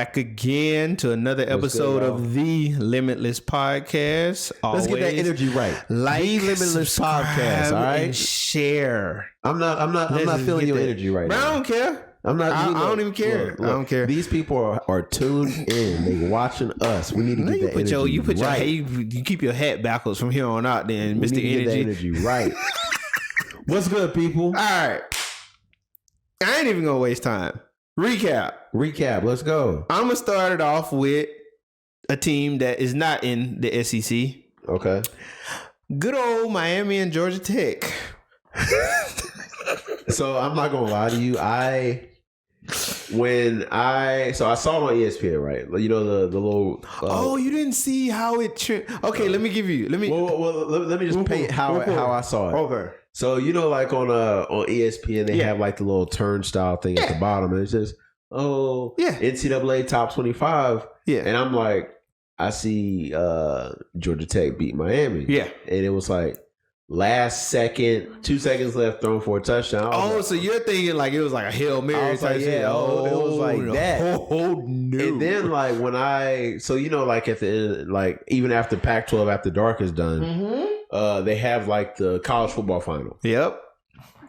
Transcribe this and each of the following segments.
back again to another episode of the Limitless Podcast. Let's get that energy right. Like, the Limitless Podcast, all right? And share. I'm not feeling your energy right now. I don't care. I'm not. I don't even care. Look, I don't care. These people are tuned in. They watching us. We need to get that energy right. You keep your hat backwards from here on out. Then, Mr. Energy. Get that energy right. What's good, people? All right. I ain't even gonna waste time. Recap. Let's go. I'm gonna start it off with a team that is not in the SEC. Okay. Good old Miami and Georgia Tech. So I'm not gonna lie to you. I saw it on ESPN, right? You know the little. You didn't see how it. Okay, let me. Let me just paint how I saw it. Okay. So you know, like on ESPN, they have like the little turnstile thing at the bottom, and it says, NCAA top 25. Yeah, and I'm like, I see Georgia Tech beat Miami. Yeah, and it was like last second, 2 seconds left, thrown for a touchdown. So you're thinking like it was like a Hail Mary type shit. It was like that. Oh no! And then like when like at the end, like even after Pac-12 after dark is done. They have like the college football final. Yep.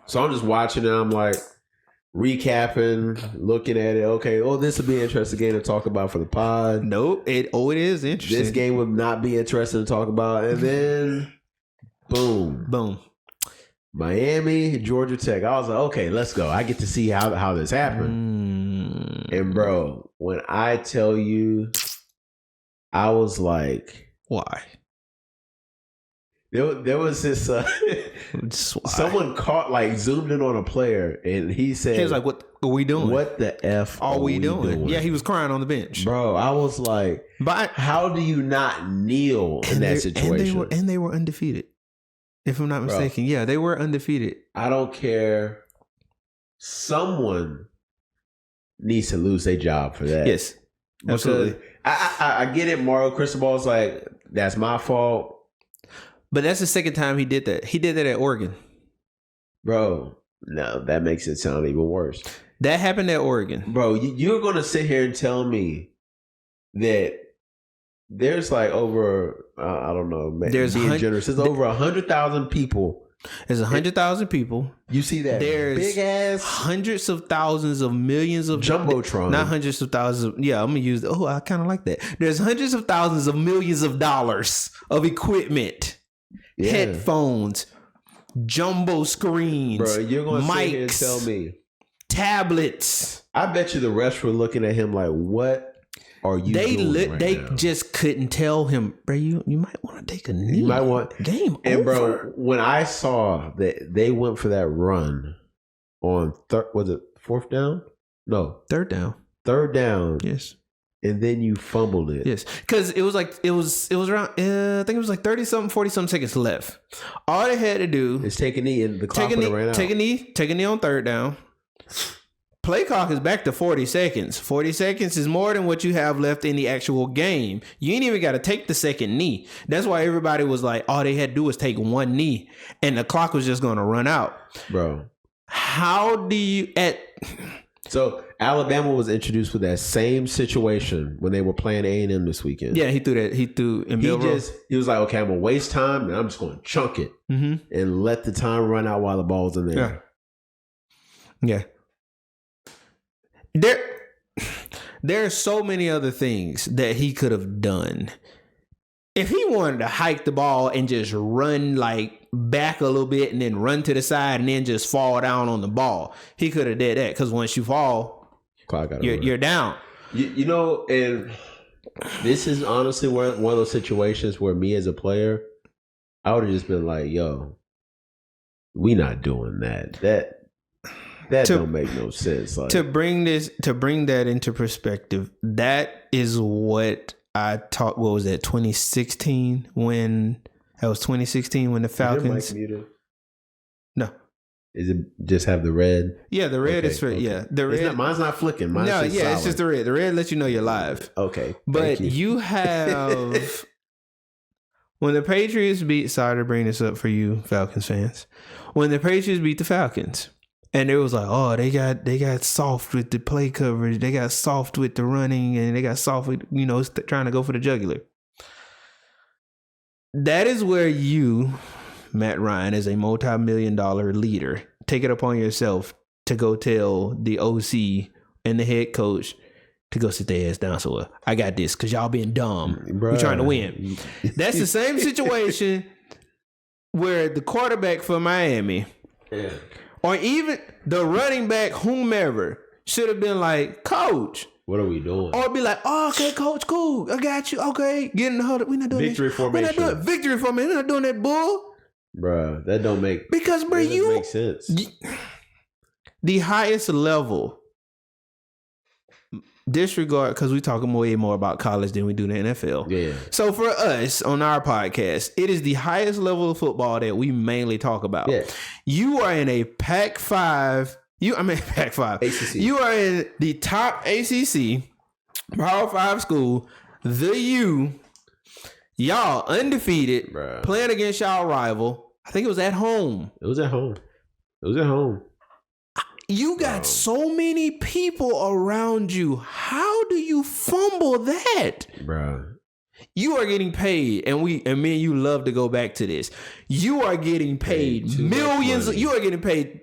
So I'm just watching it. I'm like recapping, looking at it. Okay. This would be an interesting game to talk about for the pod. Nope. It is interesting. This game would not be interesting to talk about. And then boom. Miami, Georgia Tech. I was like, okay, let's go. I get to see how this happened. And bro, when I tell you, I was like, why? There was this someone zoomed in on a player and he said, he was like, what are we doing? What the F are we doing? Yeah, he was crying on the bench. Bro, I was like, how do you not kneel in that situation? And they were undefeated. If I'm not mistaken. Yeah, they were undefeated. I don't care. Someone needs to lose their job for that. Yes. Absolutely. I get it. Mario Cristobal's like, that's my fault. But that's the second time he did that. He did that at Oregon. Bro, no, that makes it sound even worse. That happened at Oregon. Bro, you're going to sit here and tell me that there's like over, I don't know, there's over 100,000 people. There's 100,000 people. You see that big ass hundreds of thousands of millions of Jumbotron. Not hundreds of thousands of, I'm gonna use I kind of like that. There's hundreds of thousands of millions of dollars of equipment. Yeah. Headphones, jumbo screens, bro. You're gonna mics, sit here and tell me tablets. I bet you the refs were looking at him like, "What are you doing?" They just couldn't tell him, bro. You might want to take a knee. You might want game. And over. Bro, when I saw that they went for that run on was it fourth down? No, third down. Third down. Yes. And then you fumbled it. Yes. Because it was around, I think it was like 30-something, 40-something seconds left. All they had to do is take a knee and the clock would have ran out. Take a knee on third down. Play clock is back to 40 seconds. 40 seconds is more than what you have left in the actual game. You ain't even got to take the second knee. That's why everybody was like, all they had to do was take one knee and the clock was just going to run out. Bro. How do you So Alabama was introduced with that same situation when they were playing A&M this weekend. Yeah, he threw in Bill Rose. He was like, okay, I'm gonna waste time and I'm just gonna chunk it and let the time run out while the ball's in there. Yeah. There are so many other things that he could have done. If he wanted to hike the ball and just run like back a little bit and then run to the side and then just fall down on the ball, he could have did that. Because once you fall, you're down. You know, and this is honestly one of those situations where me as a player, I would have just been like, yo, we not doing that. That don't make no sense. Like, to bring that into perspective, that is what I taught. What was that? 2016 when the Falcons. Is your mic muted? No. Is it just have the red? Yeah, the red is for the red. Mine's not flicking. Mine's just solid. It's just the red. The red lets you know you're live. Okay, but you have when the Patriots beat. Sorry to bring this up for you, Falcons fans. When the Patriots beat the Falcons, And it was like, oh, they got soft with the play coverage. They got soft with the running, and they got soft with, trying to go for the jugular. That is where you, Matt Ryan, as a multi-million-dollar leader, take it upon yourself to go tell the OC and the head coach to go sit their ass down. So I got this because y'all being dumb. We're trying to win. That's the same situation where the quarterback for Miami, or even the running back, whomever, should have been like, Coach, what are we doing? Or be like, oh, okay, Coach, cool. I got you. Okay. Get in the huddle. We're not doing victory formation. We're not doing victory formation. We're not doing that bull. Bruh, that don't make because bro, you make sense. The highest level, disregard, because we talking way more about college than we do the NFL. Yeah. So for us on our podcast, it is the highest level of football that we mainly talk about. Yeah. You are in a Pac-5. Pac-5. ACC. You are in the top ACC, Power 5 school, the U. Y'all undefeated, bruh, playing against y'all rival. I think it was at home. It was at home. You got so many people around you. How do you fumble that? Bruh. You are getting paid, and me and you love to go back to this. You are getting paid millions. You are getting paid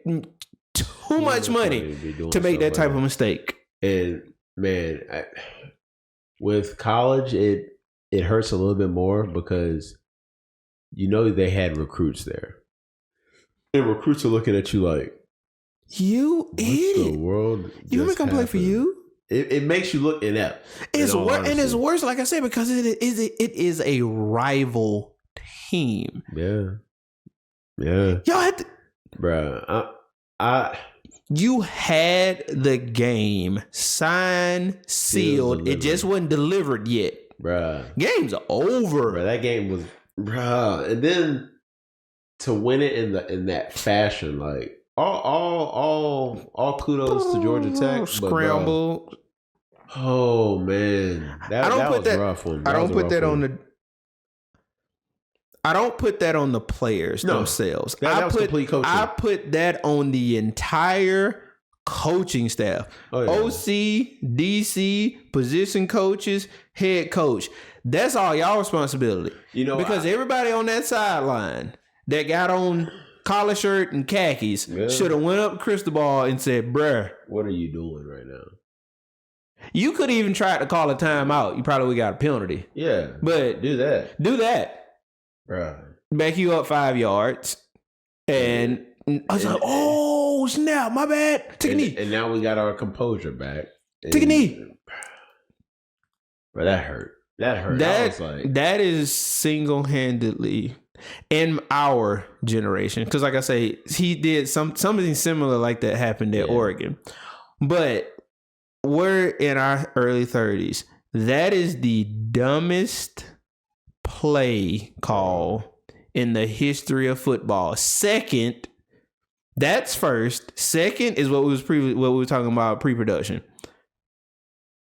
too much money to make that type of mistake. And man, with college, it hurts a little bit more because they had recruits there, and recruits are looking at you like, you idiot. What the world? You want me to come play for you? It makes you look inept. It's worse, and it's worse, like I said, because it is a rival team. Yeah. Y'all had to, bruh. You had the game signed, sealed. It just wasn't delivered yet. Bruh. Game's over. Bruh, that game was, bruh. And then to win it in that fashion, like all kudos to Georgia Tech. Scramble. Oh man. That was a rough one. I don't put that on the players themselves. That was complete coaching. I put that on the entire coaching staff. Oh, yeah. OC, DC, position coaches, head coach. That's all y'all responsibility. Because everybody on that sideline that got on collar shirt and khakis should have went up to Cristobal and said, bruh, what are you doing right now? You could even try to call a timeout. You probably would got a penalty. Yeah. But do that. Bruh. Back you up 5 yards. And I was like, oh, snap, my bad. Take a knee. And now we got our composure back. Take a knee. Bro, that hurt. That is single-handedly in our generation. Because like I say, he did something similar like that happened at Oregon. But we're in our early 30s. That is the dumbest play call in the history of football. Second, that's first. Second is what we were talking about pre-production.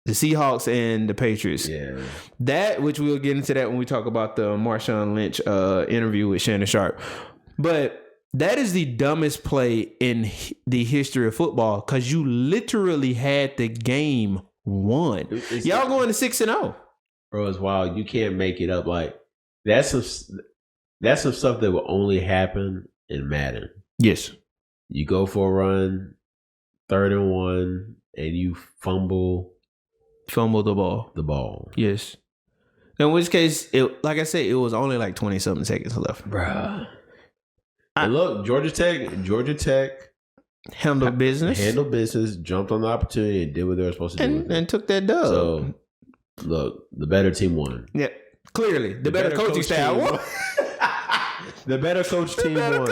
The Seahawks and the Patriots. Yeah. That, which we'll get into that when we talk about the Marshawn Lynch interview with Shannon Sharp. But that is the dumbest play in the history of football because you literally had the game won. Y'all going to 6-0. Bro, it's wild. You can't make it up. Like that's some stuff that will only happen in Madden. Yes. You go for a run, 3rd and 1, and you fumble the ball. Yes. In which case, like I said, it was only like 20-something seconds left. Bruh. And look, Georgia Tech handled business, jumped on the opportunity, and did what they were supposed to do. And took that dub. So, look, the better team won. Yeah, clearly. The better coaching staff won. The better coach team won.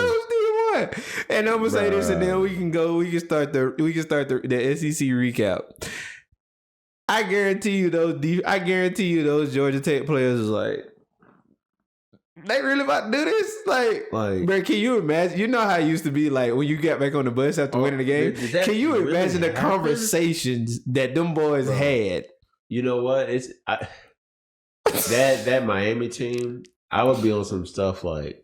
And I'm gonna say this, and then we can start the SEC recap. I guarantee you those Georgia Tech players is like, they really about to do this? Like, bro, can you imagine? You know how it used to be like when you got back on the bus after winning the game? Can you imagine the conversations that them boys had? You know what? That Miami team, I would be on some stuff like,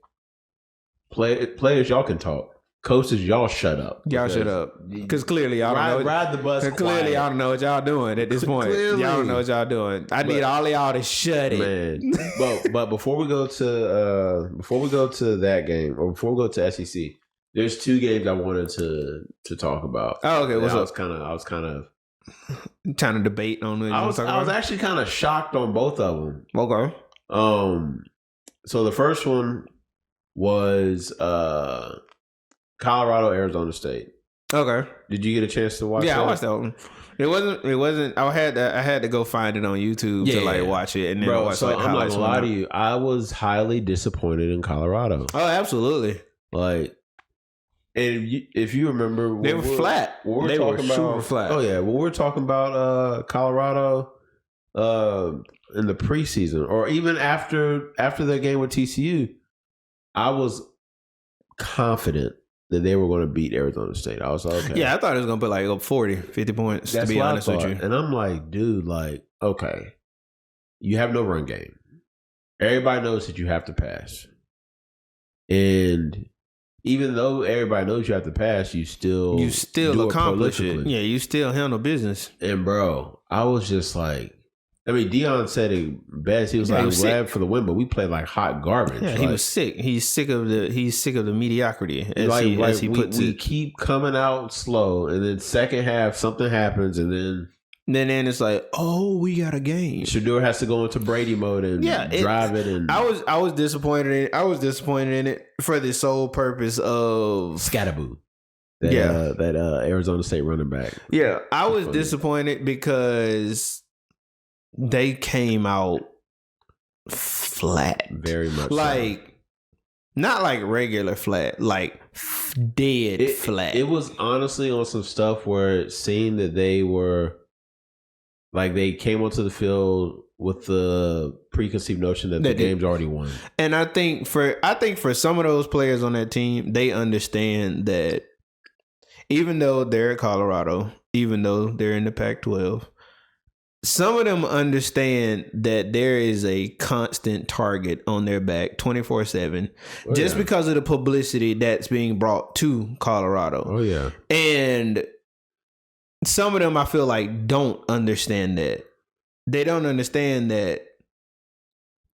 players, y'all can talk. coaches, y'all shut up. Y'all shut up. Because clearly y'all don't know. Ride the bus. Clearly y'all don't know what y'all doing at this point. Y'all don't know what y'all doing. I need all of y'all to shut it. Man. but before we go to that game, or before we go to SEC, there's 2 games I wanted to talk about. Oh, okay. I was kind of trying to debate on it. I was actually kind of shocked on both of them. Okay. So the first one was Colorado, Arizona State. Okay. Did you get a chance to watch? Yeah, I watched that one. It wasn't. I had to go find it on YouTube to watch it, and then watch. So I'm not gonna lie to you. I was highly disappointed in Colorado. Oh, absolutely. Like, and if you remember, they were flat. They were super flat. Oh yeah. Well, we're talking about Colorado in the preseason, or even after their game with TCU. I was confident that they were going to beat Arizona State. I was like, okay. Yeah, I thought it was going to put like up 40, 50 points, to be honest with you. And I'm like, dude, like, okay, you have no run game. Everybody knows that you have to pass. And even though everybody knows you have to pass, you still accomplish it. Yeah, you still handle business. And bro, I was just like, I mean, Dion said it best. He was like, "I'm glad for the win, but we played like hot garbage." Yeah, he was sick. He's sick of the mediocrity. As he puts it. We keep coming out slow, and then second half something happens, and then it's like, oh, we got a game. Shedeur has to go into Brady mode and drive it. And I was disappointed. I was disappointed in it for the sole purpose of Scatterboo. That Arizona State running back. Yeah, I was disappointed because they came out flat. Very much like so. Not like regular flat, like dead flat. It was honestly on some stuff where it seemed that they were like, they came onto the field with the preconceived notion that the game's already won. And I think for some of those players on that team, they understand that even though they're at Colorado, even though they're in the Pac-12, some of them understand that there is a constant target on their back 24/7 just because of the publicity that's being brought to Colorado. Oh, yeah. And some of them, I feel like, don't understand that. They don't understand that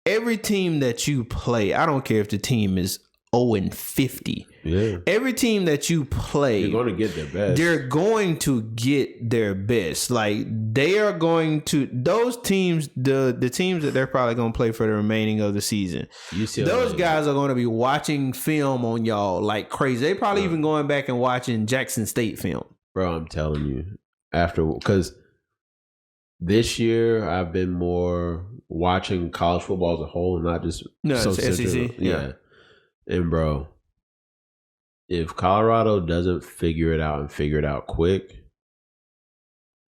every team that you play, I don't care if the team is 0-50. Yeah. Every team that you play, you're going to get their best. They're going to get their best. Like, they are going to, those teams, the teams that they're probably going to play for the remaining of the season, those guys are going to be watching film on y'all like crazy. They probably even going back and watching Jackson State film. Bro, I'm telling you, because this year I've been more watching college football as a whole and not just SEC. Yeah. And bro, if Colorado doesn't figure it out quick,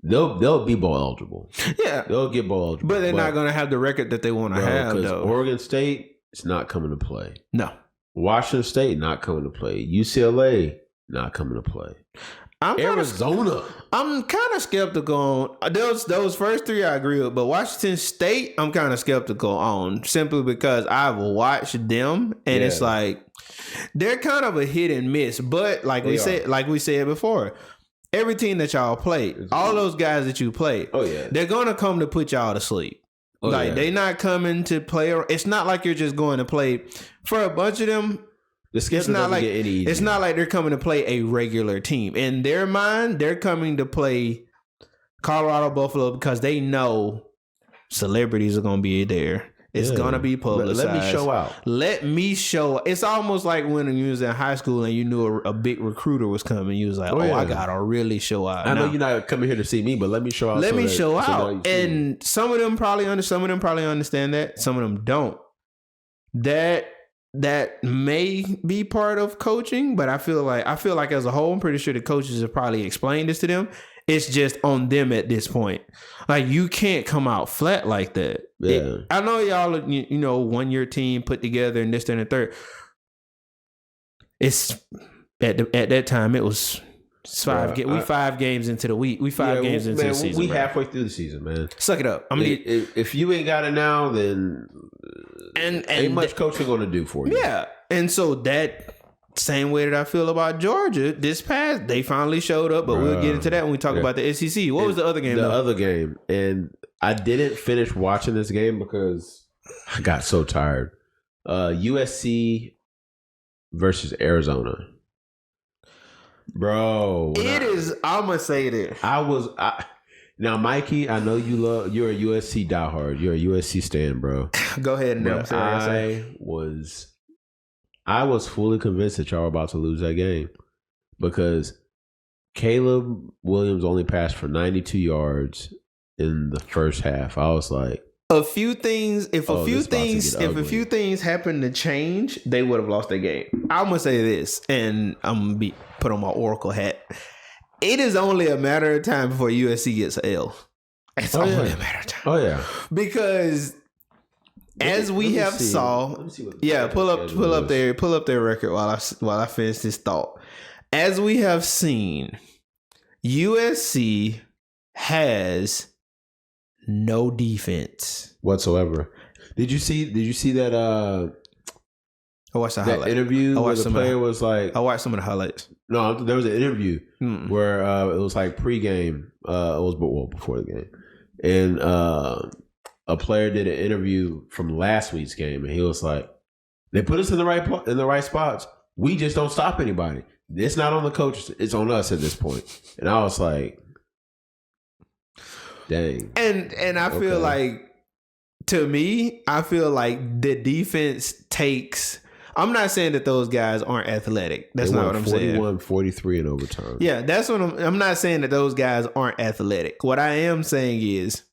they'll be bowl eligible. Yeah, they'll get bowl eligible, but they're not going to have the record that they want to have. Though Oregon State is not coming to play. No, Washington State not coming to play. UCLA not coming to play. Arizona. I'm kind of skeptical on those first 3. I agree with, but Washington State, I'm kind of skeptical on, simply because I've watched them and it's like they're kind of a hit and miss. But like we said before, every team that y'all play, all those guys that you play, they're gonna come to put y'all to sleep. They're not coming to play. It's not like you're just going to play. For a bunch of them, the schedule doesn't get any easier. It's not like they're coming to play a regular team. In their mind, they're coming to play Colorado Buffalo because they know celebrities are going to be there. It's going to be publicized. Let me show out. It's almost like when you was in high school and you knew a big recruiter was coming. You was like, I got to really show out. I know you're not coming here to see me, but let me show out. Let me show out. And some of them probably understand that. Some of them don't. That may be part of coaching, but I feel like as a whole, I'm pretty sure the coaches have probably explained this to them. It's just on them at this point. Like, you can't come out flat like that. Yeah. I know y'all, 1 year team put together and this, that, and the third. It's at that time it was 5 games. We 5 games into the week. We 5 games into the season. We halfway through the season, man. Suck it up. If you ain't got it now, then ain't much coaching going to do for you. Yeah, and so that Same way that I feel about Georgia. They finally showed up, but we'll get into that when we talk about the SEC. What was the other game? Other game, and I didn't finish watching this game because I got so tired. USC versus Arizona. Bro. I'm going to say this. Now, Mikey, I know you're a USC diehard. You're a USC stan, bro. Go ahead and I was fully convinced that y'all were about to lose that game because Caleb Williams only passed for 92 yards in the first half. I was like, if a few things happened to change, they would have lost their game. I'm gonna say this, and I'm gonna put on my Oracle hat. It is only a matter of time before USC gets an L. It's only a matter of time. Oh yeah, because as we have saw, pull up their record while I finish this thought. As we have seen, USC has no defense whatsoever. Did you see that? I watched the highlight interview where the player was like, I watched some of the highlights. No, there was an interview where it was like pregame. It was before the game, and a player did an interview from last week's game, and he was like, "They put us in the right spots. We just don't stop anybody. It's not on the coaches. It's on us at this point." And I was like, dang. And I feel like, to me, I feel like the defense takes. I'm not saying that those guys aren't athletic. That's not what I'm saying. 41-43 in overtime. Yeah, that's what I'm not saying that those guys aren't athletic. What I am saying is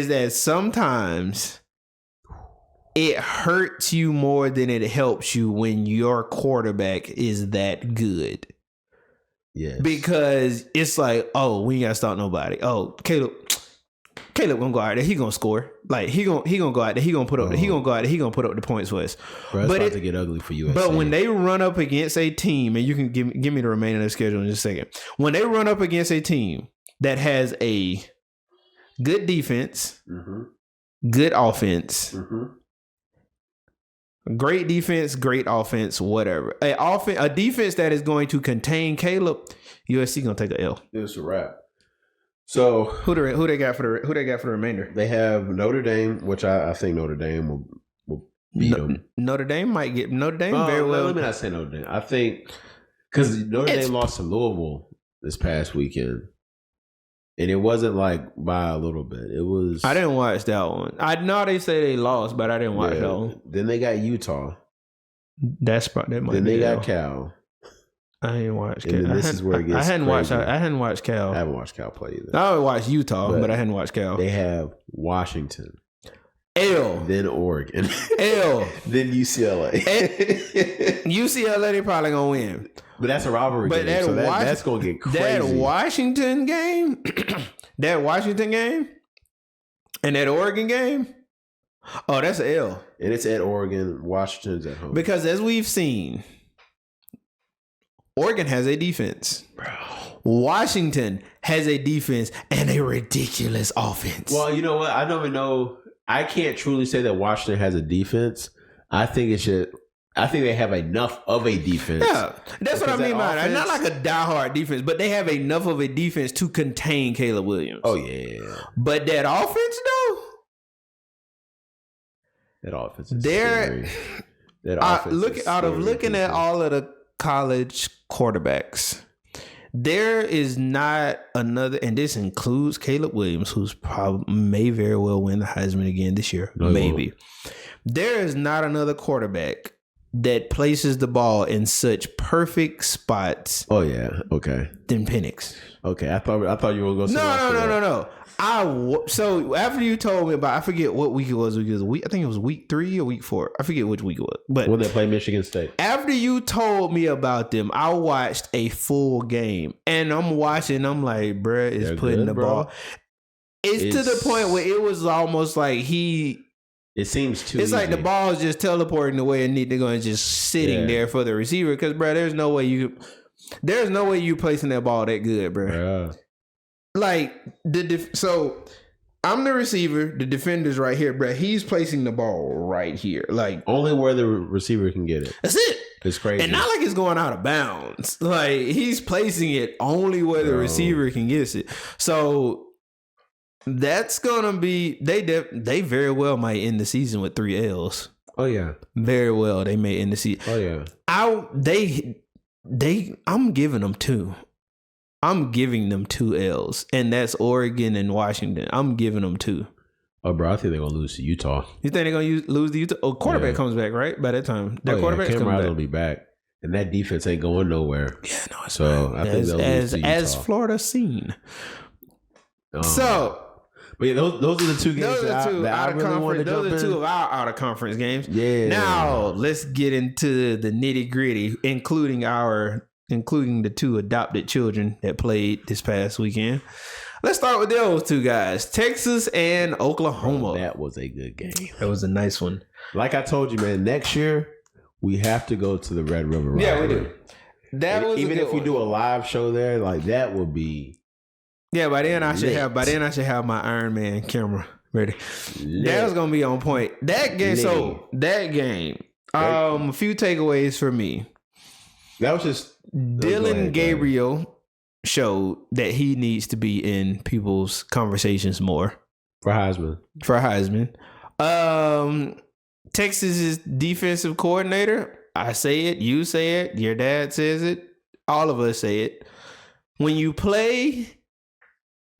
that sometimes it hurts you more than it helps you when your quarterback is that good. Yes. Because it's like, oh, we ain't gotta stop nobody. Oh, Caleb gonna go out there. He gonna score. Like he gonna go out there. He gonna put up. He gonna go out there. He gonna put up the points for us. Bro, it's about to get ugly for you. But when they run up against a team, and you can give me the remainder of the schedule in just a second. When they run up against a team that has a good defense, good offense, great defense, great offense, whatever. A defense that is going to contain Caleb, USC gonna take an L. It's a wrap. So who they got for the remainder? They have Notre Dame, which I think Notre Dame will beat them. Notre Dame very well. Let me not say Notre Dame. I think because Notre Dame lost to Louisville this past weekend, and it wasn't like by a little bit. It was. I didn't watch that one. I know they say they lost, but I didn't watch that one. Then they got Utah. Then they got Cal. I ain't watched Cal. I hadn't watched Cal. I haven't watched Cal play either. I would watch Utah, but I hadn't watched Cal. They have Washington. L. Then Oregon. L. Then UCLA. UCLA, they probably gonna win. But that's a rivalry game. That's gonna get crazy. That Washington game, and that Oregon game. Oh, that's an L. And it's at Oregon. Washington's at home. Because as we've seen, Oregon has a defense. Washington has a defense and a ridiculous offense. Well, you know what? I don't even know. I can't truly say that Washington has a defense. I think they have enough of a defense. Yeah, that's what I mean by it. Not like a diehard defense, but they have enough of a defense to contain Caleb Williams. Oh, yeah. But that offense, though? That offense is scary. Looking at all of the college quarterbacks, there is not another, and this includes Caleb Williams, who's may very well win the Heisman again this year. Maybe. There is not another quarterback that places the ball in such perfect spots. Oh yeah, okay. Than Penix. Okay, I thought you were going to say No. So after you told me about, I forget what week it was. I think it was week 3 or week 4. I forget which week it was. But when they play Michigan State. After you told me about them, I watched a full game, and I'm watching. I'm like, bruh is putting the ball. It's to the point where it was almost like It seems too. It's easy. Like the ball is just teleporting the way it need to go and just sitting there for the receiver. Because, bro, there's no way you placing that ball that good, bro. Yeah. Like so I'm the receiver. The defender's right here, bro. He's placing the ball right here. Like only where the receiver can get it. That's it. It's crazy. And not like it's going out of bounds. Like he's placing it only where the receiver can get it. So that's gonna be they very well might end the season with 3 L's. Oh yeah. Very well they may end the season. Oh yeah. I'm giving them 2. I'm giving them 2 L's, and that's Oregon and Washington. I'm giving them 2. Oh, bro, I think they're gonna lose to Utah. You think they're gonna lose to Utah? Oh, quarterback comes back right by that time. Their quarterback's coming back. Will be back, and that defense ain't going nowhere. Yeah, no. So I think they'll lose to Utah. As Florida seen. So. But yeah, those are the 2 games those are 2 out of conference. Those are 2 of our out of conference games. Yeah. Now let's get into the nitty gritty, including the 2 adopted children that played this past weekend. Let's start with those 2 guys, Texas and Oklahoma. That was a good game. That was a nice one. Like I told you, man, next year we have to go to the Red River. Yeah, we do. Even if we do a live show there, like that would be. Yeah, by then I should have my Iron Man camera ready. That was gonna be on point. That game. So that game. A few takeaways for me. That was just Dylan Gabriel showed that he needs to be in people's conversations more for Heisman. Texas's defensive coordinator. I say it. You say it. Your dad says it. All of us say it. When you play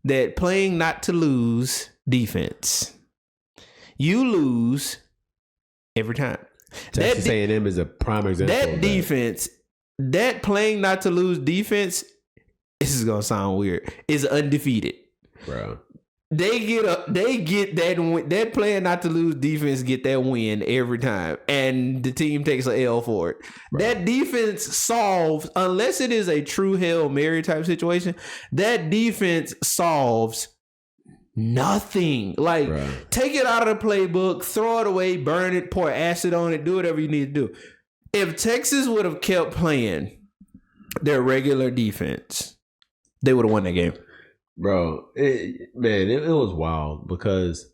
that playing not to lose defense, you lose every time. Texas A&M is a prime example. That defense, that playing not to lose defense, this is gonna sound weird, is undefeated, bro. They get that playing not to lose defense get that win every time, and the team takes an L for it. Bro. That defense solves, unless it is a true Hail Mary type situation, that defense solves nothing. Like, bro, take it out of the playbook, throw it away, burn it, pour acid on it, do whatever you need to do. If Texas would have kept playing their regular defense, they would have won that game. Bro, it was wild because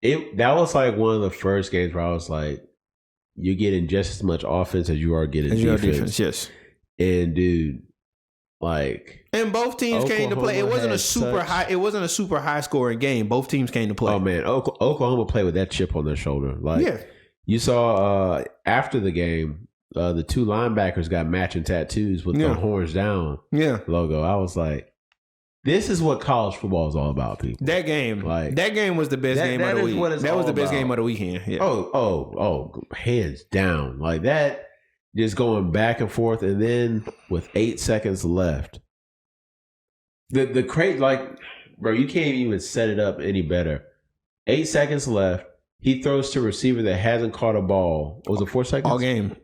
that was like one of the first games where I was like, you're getting just as much offense as you are getting defense. Yes. And dude, like, and both teams came to play. It wasn't a super high scoring game. Both teams came to play. Oh man, Oklahoma played with that chip on their shoulder. Like, yeah. You saw after the game, the 2 linebackers got matching tattoos with the horns down logo. I was like, this is what college football is all about, people. That game was the best game of the week. That was the best game of the weekend. Yeah. Oh, hands down. Like that, just going back and forth, and then with 8 seconds left, the crate, like, bro, you can't even set it up any better. 8 seconds left. He throws to a receiver that hasn't caught a ball. Was it 4 seconds?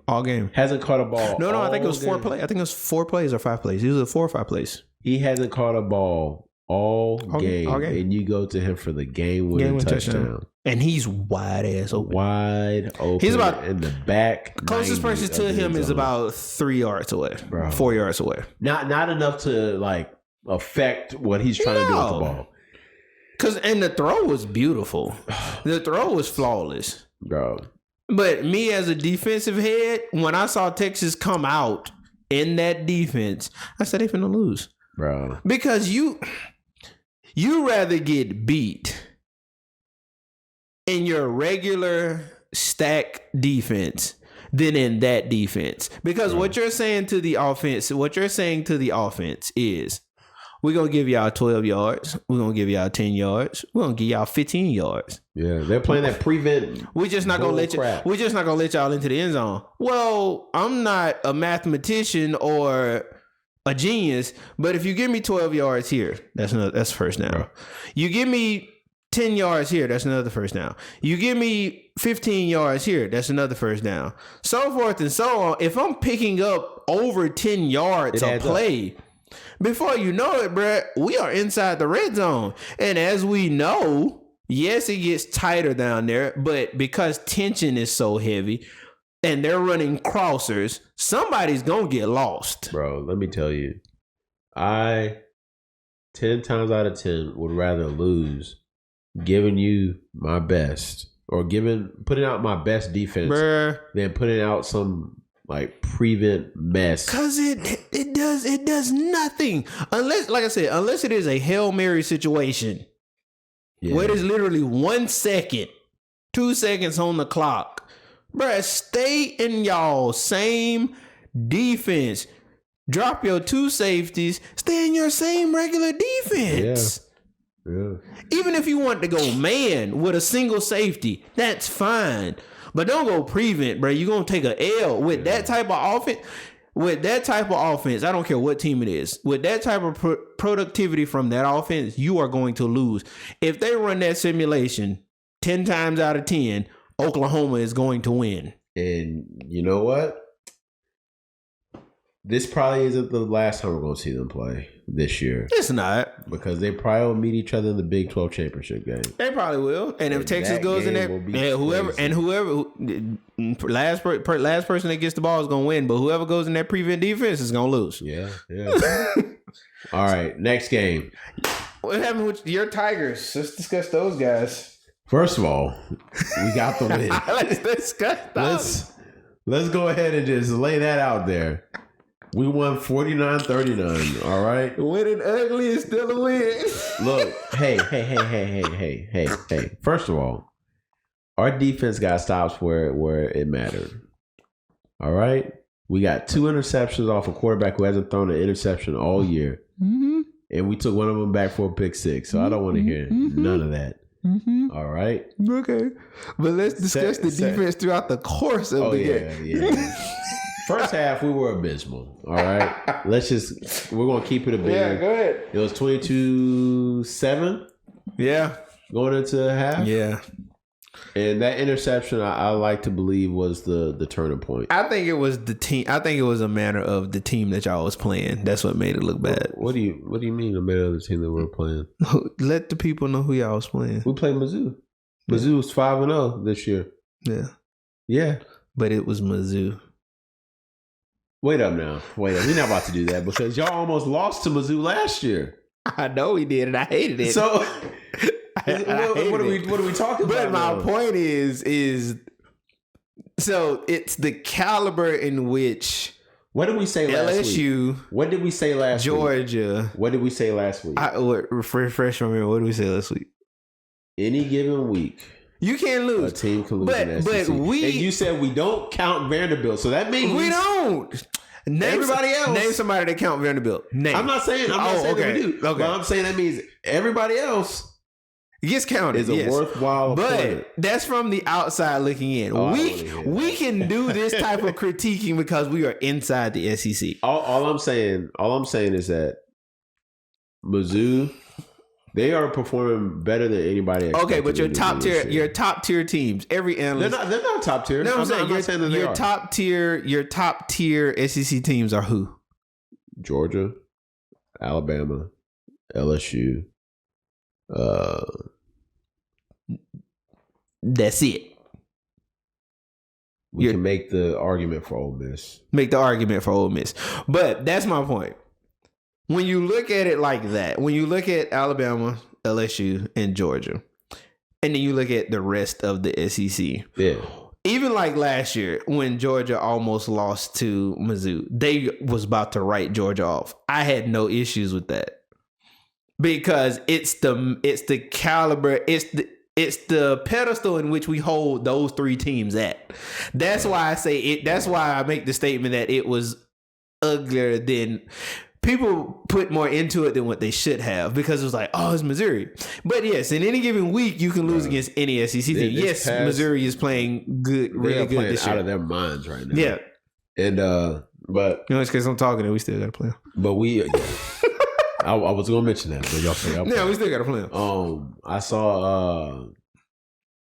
All game. Hasn't caught a ball. No, I think it was 4 plays. I think it was 4 plays or 5 plays. It was 4 or 5 plays. He hasn't caught a ball all game, and you go to him for the game-winning touchdown. And he's wide open. Wide open. He's about in the back. Closest person to him is about 3 yards away, bro. 4 yards away. Not enough to like affect what he's trying to do with the ball. And the throw was beautiful. The throw was flawless, bro. But me as a defensive head, when I saw Texas come out in that defense, I said they finna lose. Bro. Because you rather get beat in your regular stack defense than in that defense. Because what you're saying to the offense is, we're going to give y'all 12 yards. We're going to give y'all 10 yards. We're going to give y'all 15 yards. Yeah, they're playing that prevent. We're just not going to let y'all into the end zone. Well, I'm not a mathematician or a genius, but if you give me 12 yards here, that's first down. Bro. You give me 10 yards here, that's another first down. You give me 15 yards here, that's another first down. So forth and so on. If I'm picking up over 10 yards a play, before you know it, bruh, we are inside the red zone. And as we know, yes, it gets tighter down there, but because tension is so heavy and they're running crossers, somebody's going to get lost. Bro, let me tell you, I 10 times out of 10 would rather lose giving you my best or putting out my best defense than putting out some like prevent mess. Cause it does nothing unless, like I said, unless it is a Hail Mary situation where it is literally 1 second, 2 seconds on the clock. Bruh, stay in y'all same defense. Drop your 2 safeties. Stay in your same regular defense. Yeah. Even if you want to go man with a single safety, that's fine. But don't go prevent, bro. You're going to take a L with that type of offense. With that type of offense, I don't care what team it is. With that type of productivity from that offense, you are going to lose. If they run that simulation 10 times out of 10, Oklahoma is going to win. And you know what? This probably isn't the last time we're going to see them play this year. It's not. Because they probably will meet each other in the Big 12 championship game. They probably will. And if Texas goes in there, whoever last person that gets the ball is going to win. But whoever goes in that prevent defense is going to lose. Yeah. All right, next game. What happened with your Tigers? Let's discuss those guys. First of all, we got the win. Let's discuss those. Let's go ahead and just lay that out there. We won 49-39, all right? Winning ugly is still a win. Look, hey. First of all, our defense got stops where it mattered. All right? We got 2 interceptions off a quarterback who hasn't thrown an interception all year. Mm-hmm. And we took one of them back for a pick 6. So I don't want to hear none of that. Mm-hmm. All right? Okay. But let's discuss the defense throughout the course of the game. Yeah. First half, we were abysmal. All right. We're going to keep it a bit. Yeah, go ahead. It was 22-7. Yeah. Going into half. Yeah. And that interception, I like to believe, was the turning point. I think it was the team. I think it was a matter of the team that y'all was playing. That's what made it look bad. What do you mean a matter of the team that we were playing? Let the people know who y'all was playing. We played Mizzou. Mizzou was 5-0 this year. Yeah. Yeah. But it was Mizzou. Wait up now. We're not about to do that because y'all almost lost to Mizzou last year. I know we did, and I hated it. So, what are we talking about? But my point is, so it's the caliber in which. What did we say last week? LSU. What did we say last week? Georgia. What did we say last week? Refresh my memory. What did we say last week? Any given week. You can't lose. A team can lose in SEC. And you said we don't count Vanderbilt, so that means we don't. Everybody else. Name somebody that count Vanderbilt. Name. I'm not saying that we do. Okay. But I'm saying that means everybody else gets counted. Is a worthwhile opponent. But that's from the outside looking in. We can do this type of critiquing because we are inside the SEC. All I'm saying is that Mizzou, they are performing better than anybody. Okay, but your top tier teams, every analyst, they're not top tier. No, I'm not saying that they are. Your top tier SEC teams are who? Georgia, Alabama, LSU. That's it. We can make the argument for Ole Miss. But that's my point. When you look at it like that, when you look at Alabama, LSU, and Georgia, and then you look at the rest of the SEC, even like last year when Georgia almost lost to Mizzou, they was about to write Georgia off. I had no issues with that because it's the caliber, it's the pedestal in which we hold those 3 teams at. That's why I say it. That's why I make the statement that it was uglier than. People put more into it than what they should have because it was like, oh, it's Missouri. But yes, in any given week, you can lose against any SEC team. Yes, Missouri is playing good, really good this year. Out of their minds right now. Yeah. And, but. You know, it's because I'm talking and we still got to play them. But we, I was going to mention that, but y'all say, yeah, we still got to play them. I saw,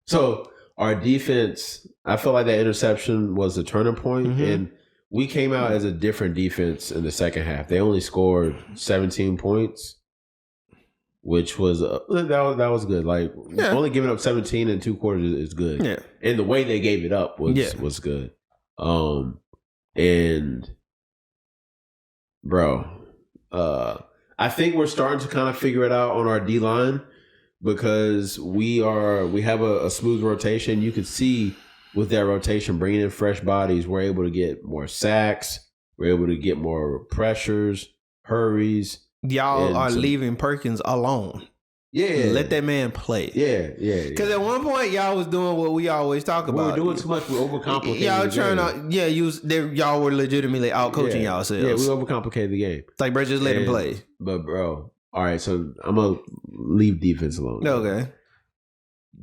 so our defense, I feel like that interception was a turning point. Mm-hmm. And we came out as a different defense in the second half. They only scored 17 points, which was that was good. Like only giving up 17 in 2 quarters is good. Yeah, and the way they gave it up was good. And bro, I think we're starting to kind of figure it out on our D line because we have a smooth rotation. You can see with that rotation, bringing in fresh bodies, we're able to get more sacks. We're able to get more pressures, hurries. Y'all are leaving Perkins alone. Yeah. Let that man play. Yeah. Because at one point, y'all was doing what we always talk about. We were doing too much. We overcomplicated y'all trying to, y'all were legitimately out coaching yourselves. Yeah, we overcomplicated the game. It's like, bro, just let him play. But, bro, all right, so I'm going to leave defense alone. Okay.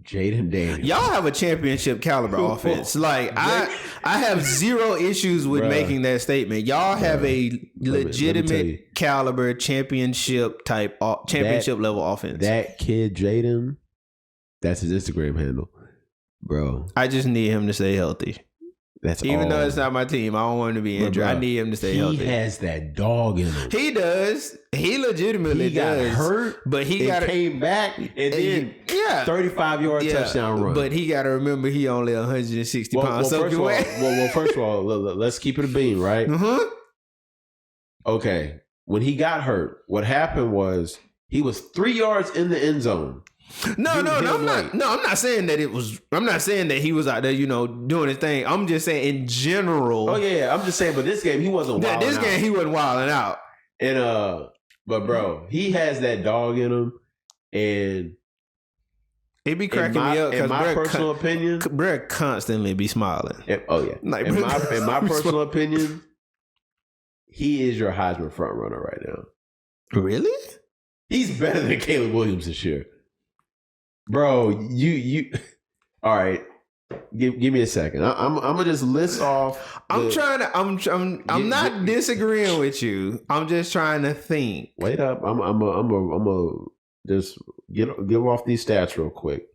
Jaden Daniels. Y'all have a championship caliber offense. Like, I have zero issues with making that statement. Y'all have a legitimate caliber championship level offense. That kid, Jaden, that's his Instagram handle. Bro. I just need him to stay healthy. Even though it's not my team, I don't want him to be injured. I need him to stay healthy. He has that dog in him. He does. He legitimately does. He got hurt, but he came back and then 35-yard touchdown run. But he got to remember he only 160 pounds. First of all, let's keep it a bean, right? Mm-hmm. Okay. When he got hurt, what happened was he was 3 yards in the end zone. No, I'm not saying that it was. I'm not saying that he was out there, doing his thing. I'm just saying in general. Oh yeah, I'm just saying. But this game, he wasn't wilding out. This game, he wasn't wilding out. And but bro, he has that dog in him, and it be cracking me up. In my personal opinion, bro constantly be smiling. In my personal opinion, he is your Heisman front runner right now. Really? He's better than Caleb Williams this year. Bro, you all right. Give me a second. I'm gonna just list off. I'm not disagreeing with you. I'm just trying to think. Wait up. I'm a just give off these stats real quick.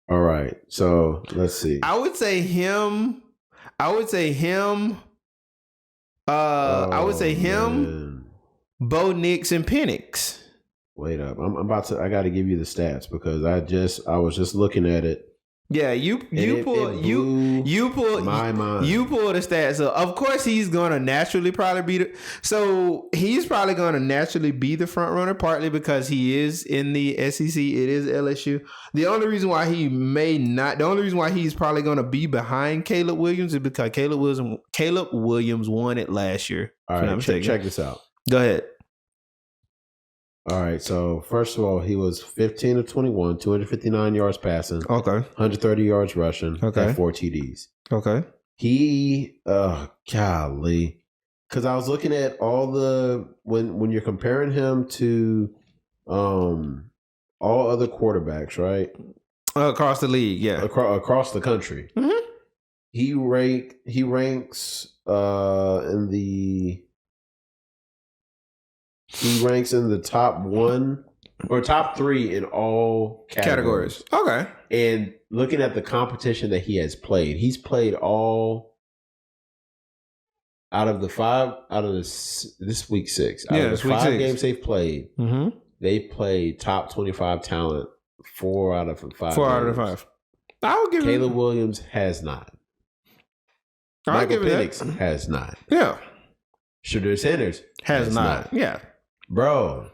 All right. So let's see. I would say him. Bo Nix and Penix. Wait up. I got to give you the stats because I was just looking at it. Yeah, you pull my mind. You pull the stats. So of course he's gonna naturally probably be he's probably gonna naturally be the front runner, partly because he is in the SEC. It is LSU. The only reason why he's probably gonna be behind Caleb Williams is because Caleb Williams won it last year. All right, check this out. Go ahead. All right, so first of all, he was 15 of 21, 259 yards passing. Okay. 130 yards rushing. Okay. And 4 TDs. Okay. He, golly. Because I was looking at all when you're comparing him to all other quarterbacks, right? Across the league, yeah. Across the country. Mm-hmm. He ranks in the top 1 or top 3 in all categories. Okay. And looking at the competition that he has played, he's played all this week 6. Out of the 5 games they've played, mm-hmm. they played top 25 talent 4 out of 5. 4 out of 5. I'll give Caleb Williams has not. Michael Penix has not. Yeah. Shedeur Sanders has not. Yeah. Bro.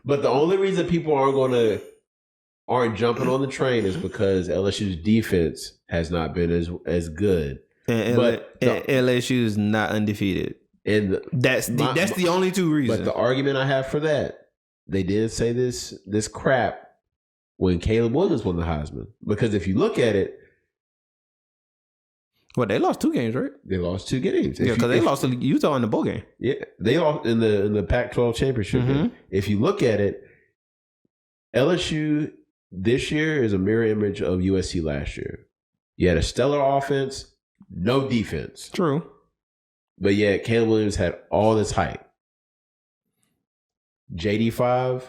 But the only reason people aren't jumping on the train is because LSU's defense has not been as good. And LSU is not undefeated. And that's the only 2 reasons. But the argument I have for that, they did say this crap when Caleb Williams won the Heisman. Because if you look at it, well, they lost 2 games, right? They lost 2 games. Yeah, because they lost to Utah in the bowl game. Yeah, they lost in the Pac-12 championship game. If you look at it, LSU this year is a mirror image of USC last year. You had a stellar offense, no defense. True. But yet Caleb Williams had all this hype. JD5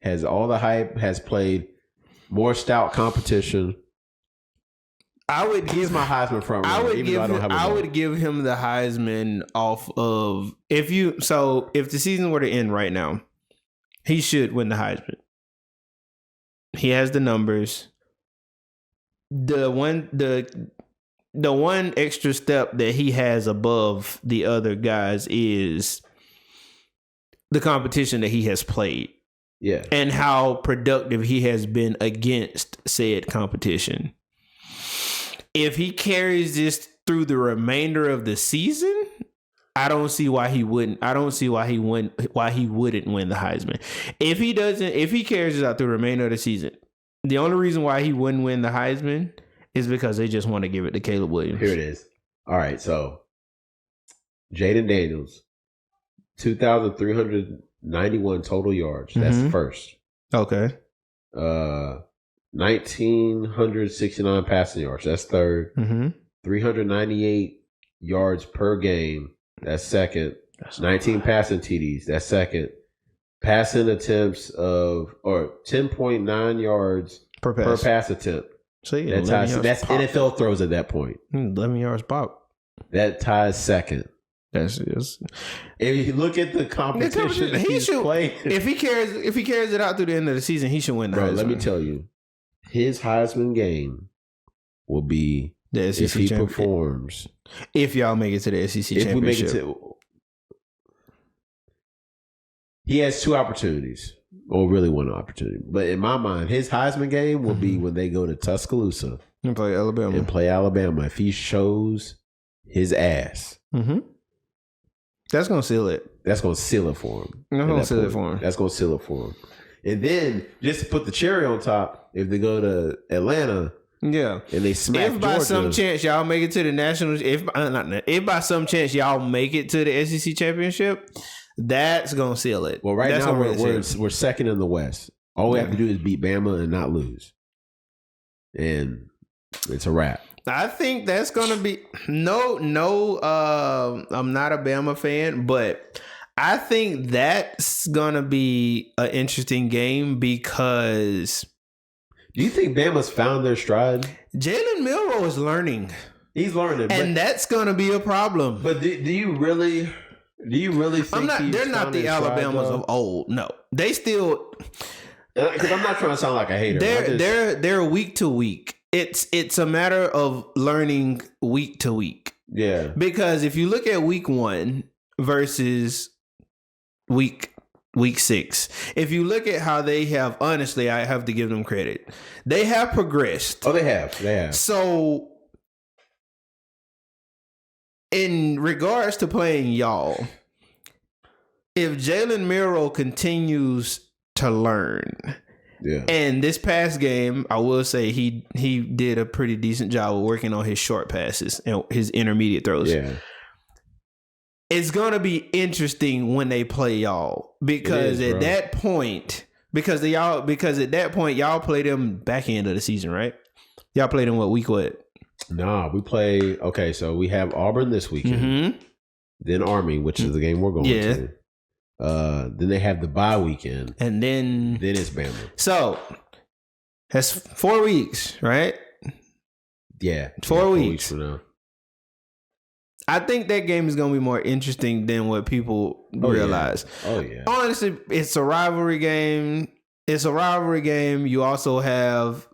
has all the hype, has played more stout competition. He's my Heisman front runner. I would give him the Heisman off of if the season were to end right now, he should win the Heisman. He has the numbers. The the one extra step that he has above the other guys is the competition that he has played. Yeah. And how productive he has been against said competition. If he carries this through the remainder of the season, I don't see why he wouldn't. I don't see why he wouldn't win the Heisman. If he carries this out through the remainder of the season, the only reason why he wouldn't win the Heisman is because they just want to give it to Caleb Williams. Here it is. All right, so Jaden Daniels, 2,391 total yards. That's first. Okay. 1,969 passing yards. That's third. 398 yards per game. That's second. 19 passing TDs. That's second. Passing attempts of 10.9 yards per pass attempt. So yeah, that's NFL throws at that point. 11 yards pop. That ties second. That's just. If you look at the competition, he should play. If he carries it out through the end of the season, he should win the Heisman. Let me tell you, his Heisman game will be the SEC if he performs. If y'all make it to the SEC championship, we make it to, he has two opportunities, or really one opportunity. But in my mind, his Heisman game will be when they go to Tuscaloosa and play Alabama. If he shows his ass, that's gonna seal it. That's gonna seal it for him. That's gonna seal it for him. And then just to put the cherry on top, if they go to Atlanta. Yeah, and they smack If by Georgia, some chance y'all make it to the national, if by some chance y'all make it to the SEC championship, that's gonna seal it. Well, now we're second in the West. All we have to do is beat Bama and not lose, and it's a wrap. I think that's gonna be no. I'm not a Bama fan, but I think that's gonna be an interesting game because. Do you think Bama's found their stride? Jalen Milroe is learning. He's learning, and that's going to be a problem. But do you really think they're not the Alabamas of old? No, they still. Because I'm not trying to sound like a hater. They're week to week. It's a matter of learning week to week. Yeah. Because if you look at week 1 versus week 6. If you look at how they have, honestly, I have to give them credit. They have progressed. Oh, they have. So, in regards to playing y'all, if Jalen Milroe continues to learn, and this past game, I will say he did a pretty decent job of working on his short passes and his intermediate throws. Yeah. It's gonna be interesting when they play y'all because at that point y'all play them back end of the season, right? Y'all played them week what? Nah, we play. Okay, so we have Auburn this weekend, then Army, which is the game we're going to. Then they have the bye weekend, and then it's Bama. So that's 4 weeks, right? Yeah, 4 weeks from now. I think that game is going to be more interesting than what people realize. Oh, yeah. Honestly, it's a rivalry game. You also have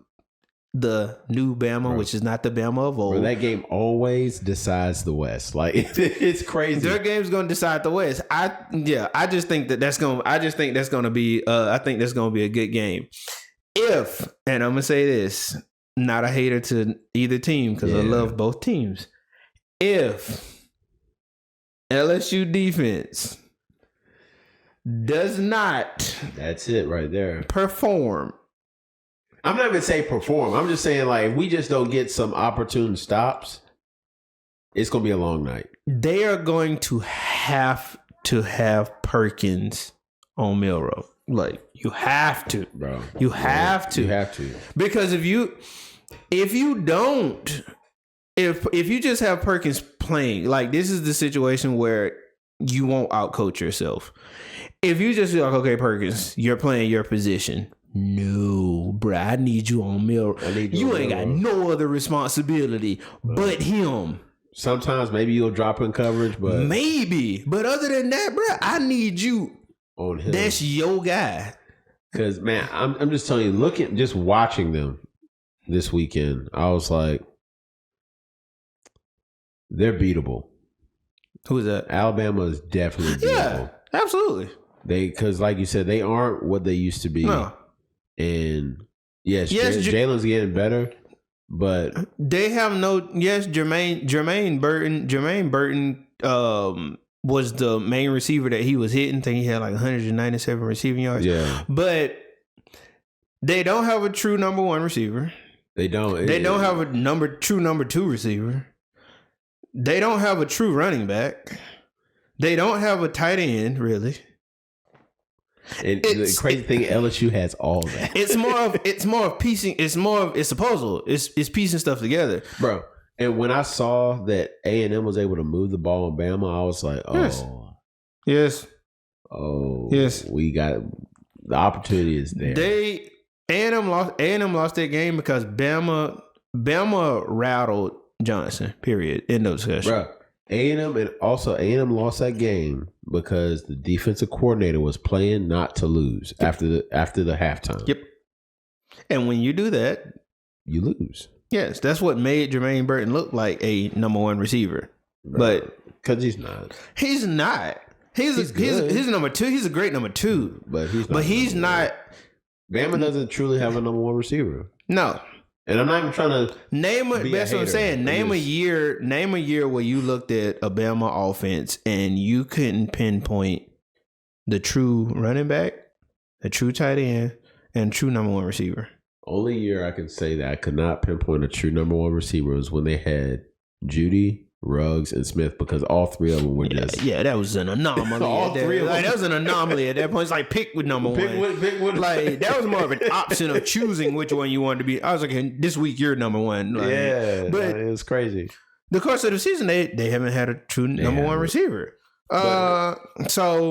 the new Bama, which is not the Bama of old. That game always decides the West. Like, it's crazy. Their game's going to decide the West. I just think that's going to be a good game. And I'm going to say this, not a hater to either team because I love both teams. If LSU defense does not, that's it right there, perform. I'm not even saying perform. I'm just saying, like, if we just don't get some opportune stops, it's going to be a long night. They are going to have Perkins on Milroe. Like, you have to, bro. You have to. Because if you don't. If you just have Perkins playing, like, this is the situation where you won't outcoach yourself. If you just be like, okay, Perkins, you're playing your position. No, bro, I need you on Milroe. You ain't got no other responsibility but him. Sometimes maybe you'll drop in coverage, but maybe. But other than that, bro, I need you on him. That's your guy. Because, man, I'm just telling you, just watching them this weekend, I was like, They're beatable. Who is that? Alabama is definitely beatable. Yeah, absolutely. Because like you said, they aren't what they used to be. No. And yes, Jalen's getting better, but they have no. Yes, Jermaine Burton was the main receiver that he was hitting. I think he had like 197 receiving yards. Yeah, but they don't have a true number one receiver. They don't. They don't have a true number two receiver. They don't have a true running back. They don't have a tight end, really. And the crazy thing, LSU has all that. It's more of piecing. It's a puzzle. It's piecing stuff together, bro. And when I saw that A&M was able to move the ball in Bama, I was like, oh, yes, we got the opportunity is there. A&M lost that game because Bama rattled Johnson. Period. End of discussion. Bro, A&M lost that game because the defensive coordinator was playing not to lose after the halftime. Yep. And when you do that, you lose. Yes, that's what made Jermaine Burton look like a number one receiver. Bro, but because he's not. He's not. He's number two. He's a great number two. But he's not. Bama doesn't truly have a number one receiver. No. And I'm not even trying to that's what I'm saying. Name a year where you looked at a Bama offense and you couldn't pinpoint the true running back, the true tight end, and true number one receiver. Only year I can say that I could not pinpoint a true number one receiver was when they had Judy, Ruggs, and Smith, because all three of them were just... Yeah, that was an anomaly. That was an anomaly at that point. It's like pick with number one. Like, that was more of an option of choosing which one you wanted to be. I was like, hey, this week you're number one. Like, but it was crazy. The course of the season, they haven't had a true number one receiver. So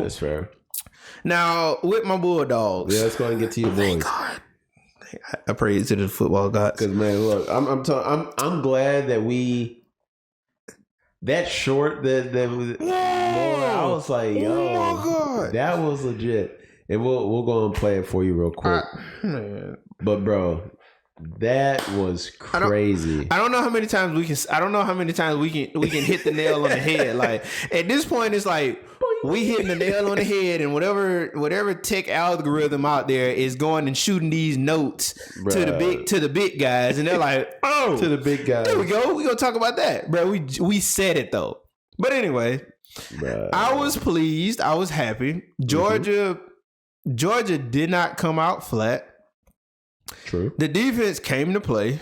that's fair. Now, with my Bulldogs... Yeah, let's go and get to your boys. God. I praise to the football gods. Because, man, look, I'm glad that we... That short that was, I was like, yo, my God, that was legit. And we'll go and play it for you real quick. Man. But bro, that was crazy. I don't know how many times we can hit the nail on the head. Like at this point, it's like we hitting the nail on the head, and whatever tech algorithm out there is going and shooting these notes to the big guys, and they're like, oh, to the big guys. There we go. We gonna talk about that, bro. We said it though. But anyway, I was pleased. I was happy. Georgia did not come out flat. True. The defense came to play.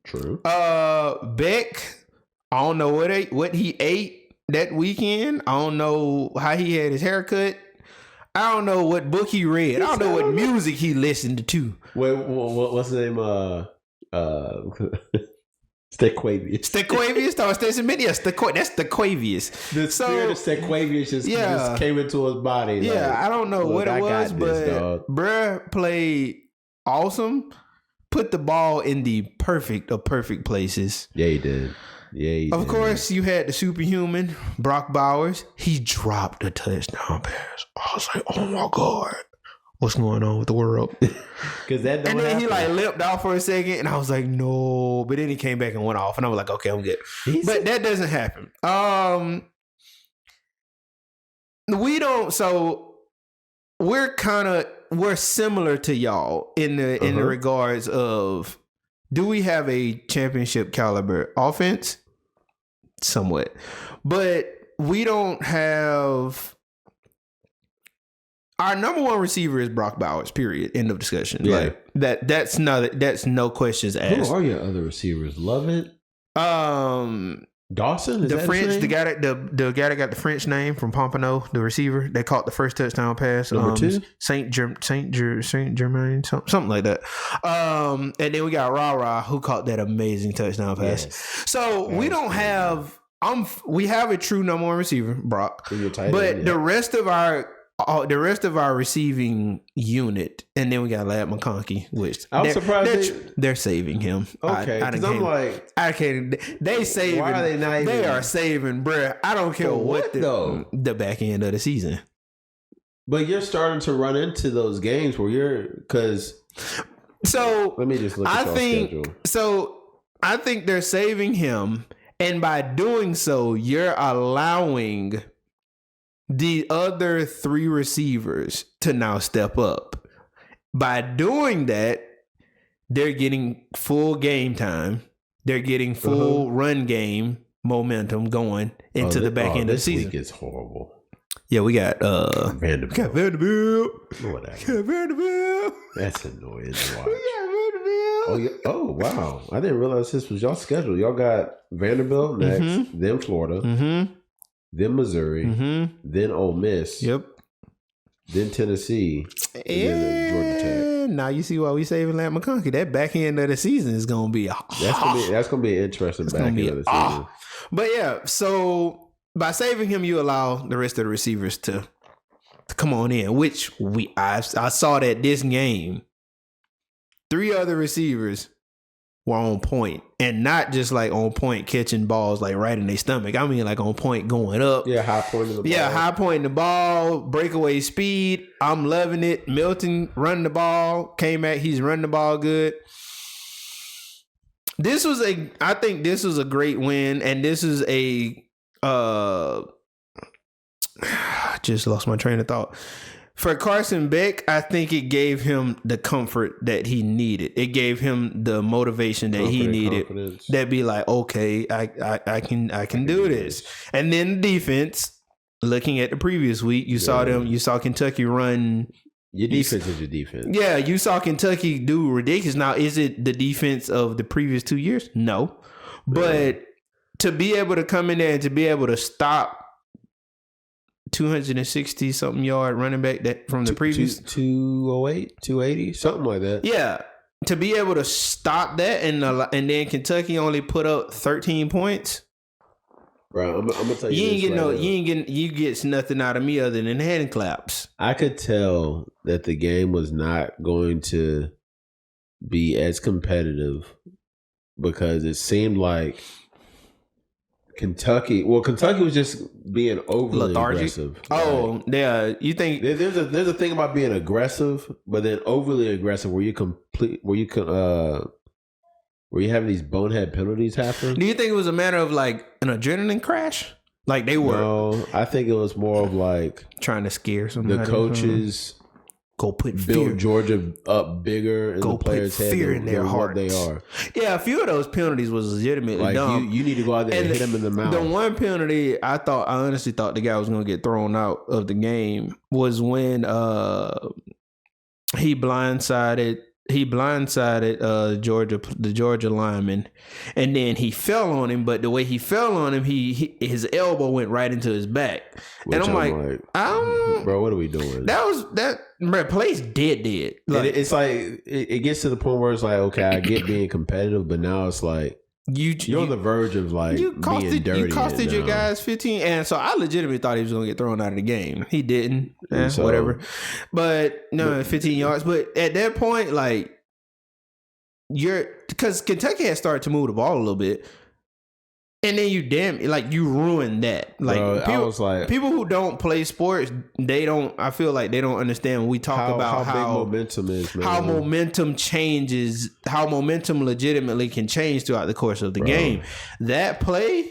True. Beck, I don't know what he ate that weekend. I don't know how he had his haircut. I don't know what book he read. I don't know what music he listened to. Wait, what's the name? Stequavius. Stequavius? No, that's Stequavius. The spirit of Stequavius just came into his body. Yeah, like, I don't know what it was, but bruh played awesome. Put the ball in the perfect of perfect places. Yeah, he did. Yeah, of course, you had the superhuman, Brock Bowers. He dropped a touchdown pass. I was like, oh my God, what's going on with the world? And then he like limped off for a second, and I was like, no. But then he came back and went off, and I was like, okay, I'm good. But that doesn't happen. We're similar to y'all in the regards of, do we have a championship caliber offense? Somewhat. But we don't have... Our number one receiver is Brock Bowers, period. End of discussion. Yeah. Like that's no questions asked. Who are your other receivers? Lovett? Dawson? Is the French, the guy that got the French name from Pompano, the receiver, they caught the first touchdown pass. Number two? Saint Germain, something like that. And then we got Ra, who caught that amazing touchdown pass. Yes. So we don't have we have a true number one receiver, Brock. But the rest of our receiving unit, and then we got Lad McConkey, which I was surprised they're saving him. Okay, because I'm like, I can't. They saving. Why are they not? They are saving, bruh. I don't care what the back end of the season. But you're starting to run into those games where So let me just look at your schedule. So I think they're saving him, And by doing so, you're allowing the other 3 receivers to now step up. By doing that, they're getting full game time. They're getting full run game momentum going into the back end of the season. This week is horrible. Yeah, we got Vanderbilt. We got Vanderbilt. Whatever. We got Vanderbilt. That's annoying to watch. We got Vanderbilt. Oh, wow. I didn't realize this was y'all schedule. Y'all got Vanderbilt next, then Florida, then Missouri, then Ole Miss. Yep. Then Tennessee, and then Georgia Tech. Now you see why we saving Lamp McConkey. That back end of the season is gonna be that's gonna be an interesting back end of the season. But yeah, so by saving him, you allow the rest of the receivers to come on in, which I saw that this game, 3 other receivers were on point, and not just like on point catching balls like right in their stomach. I mean like on point going up. Yeah, high point in the ball. Yeah, high point in the ball, breakaway speed. I'm loving it. Milton running the ball, came back. He's running the ball good. I think this was a great win, and this is just lost my train of thought. For Carson Beck, I think it gave him the comfort that he needed. It gave him the motivation that he needed. Confidence. That be like, okay, I can do this. And then the defense, looking at the previous week, you saw Kentucky run. Your defense is your defense. Yeah, you saw Kentucky do ridiculous. Now, is it the defense of the previous 2 years? No. But to be able to come in there and to be able to stop 260 something yard running back that from the previous 208, 280, something like that. Yeah, to be able to stop that and then Kentucky only put up 13 points. Bro, I'm gonna tell you, you get nothing out of me other than hand claps. I could tell that the game was not going to be as competitive because it seemed like Kentucky was just being overly aggressive. Oh, yeah. You think there's a thing about being aggressive, but then overly aggressive where you have these bonehead penalties happen. Do you think it was a matter of like an adrenaline crash? Like they were? No, I think it was more of like trying to scare somebody. The coaches build Georgia up bigger in the players' head in their hearts. What they are. Yeah, a few of those penalties was legitimately like dumb. You need to go out there and hit him in the mouth. The one penalty I honestly thought the guy was going to get thrown out of the game was when he blindsided the Georgia lineman, and then he fell on him. But the way he fell on him, his elbow went right into his back. Which and I'm like, bro, what are we doing? That play's dead. Like, it's like it gets to the point where it's like, okay, I get being competitive, but now it's like you're on the verge of like being dirty. You costed your guys 15, and so I legitimately thought he was going to get thrown out of the game. He didn't. Whatever. But no, 15 yards. But at that point, like because Kentucky had started to move the ball a little bit. And then you ruined that. Like, bro, people who don't play sports, I feel like they don't understand when we talk about how big momentum is, man. How momentum changes, how momentum legitimately can change throughout the course of the game. That play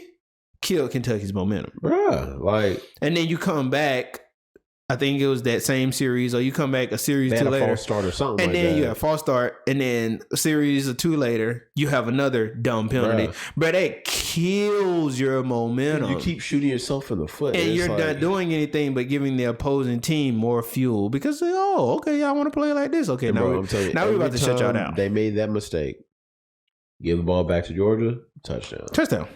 killed Kentucky's momentum. Bro, and then you come back, I think it was that same series, or you come back a series or two later. False start or something, and then you have false start, and then a series or 2 later, you have another dumb penalty. But that kills your momentum. You keep shooting yourself in the foot, and you're not doing anything but giving the opposing team more fuel because I want to play like this. Okay, now we're about to shut y'all down. They made that mistake. Give the ball back to Georgia, touchdown.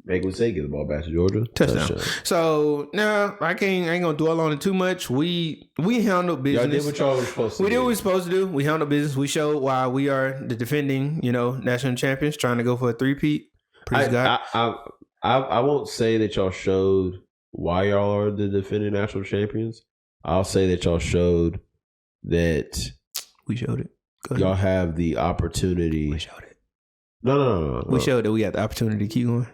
Make a mistake, get the ball back to Georgia. Touchdown. So no, I ain't gonna dwell on it too much. We handled business. Y'all did what y'all were supposed to do. We did what we were supposed to do. We handled business. We showed why we are the defending, national champions, trying to go for a three-peat. Praise God. I won't say that y'all showed why y'all are the defending national champions. I'll say that y'all showed that we showed it. Y'all have the opportunity. We showed it. No. We showed that we got the opportunity to keep going.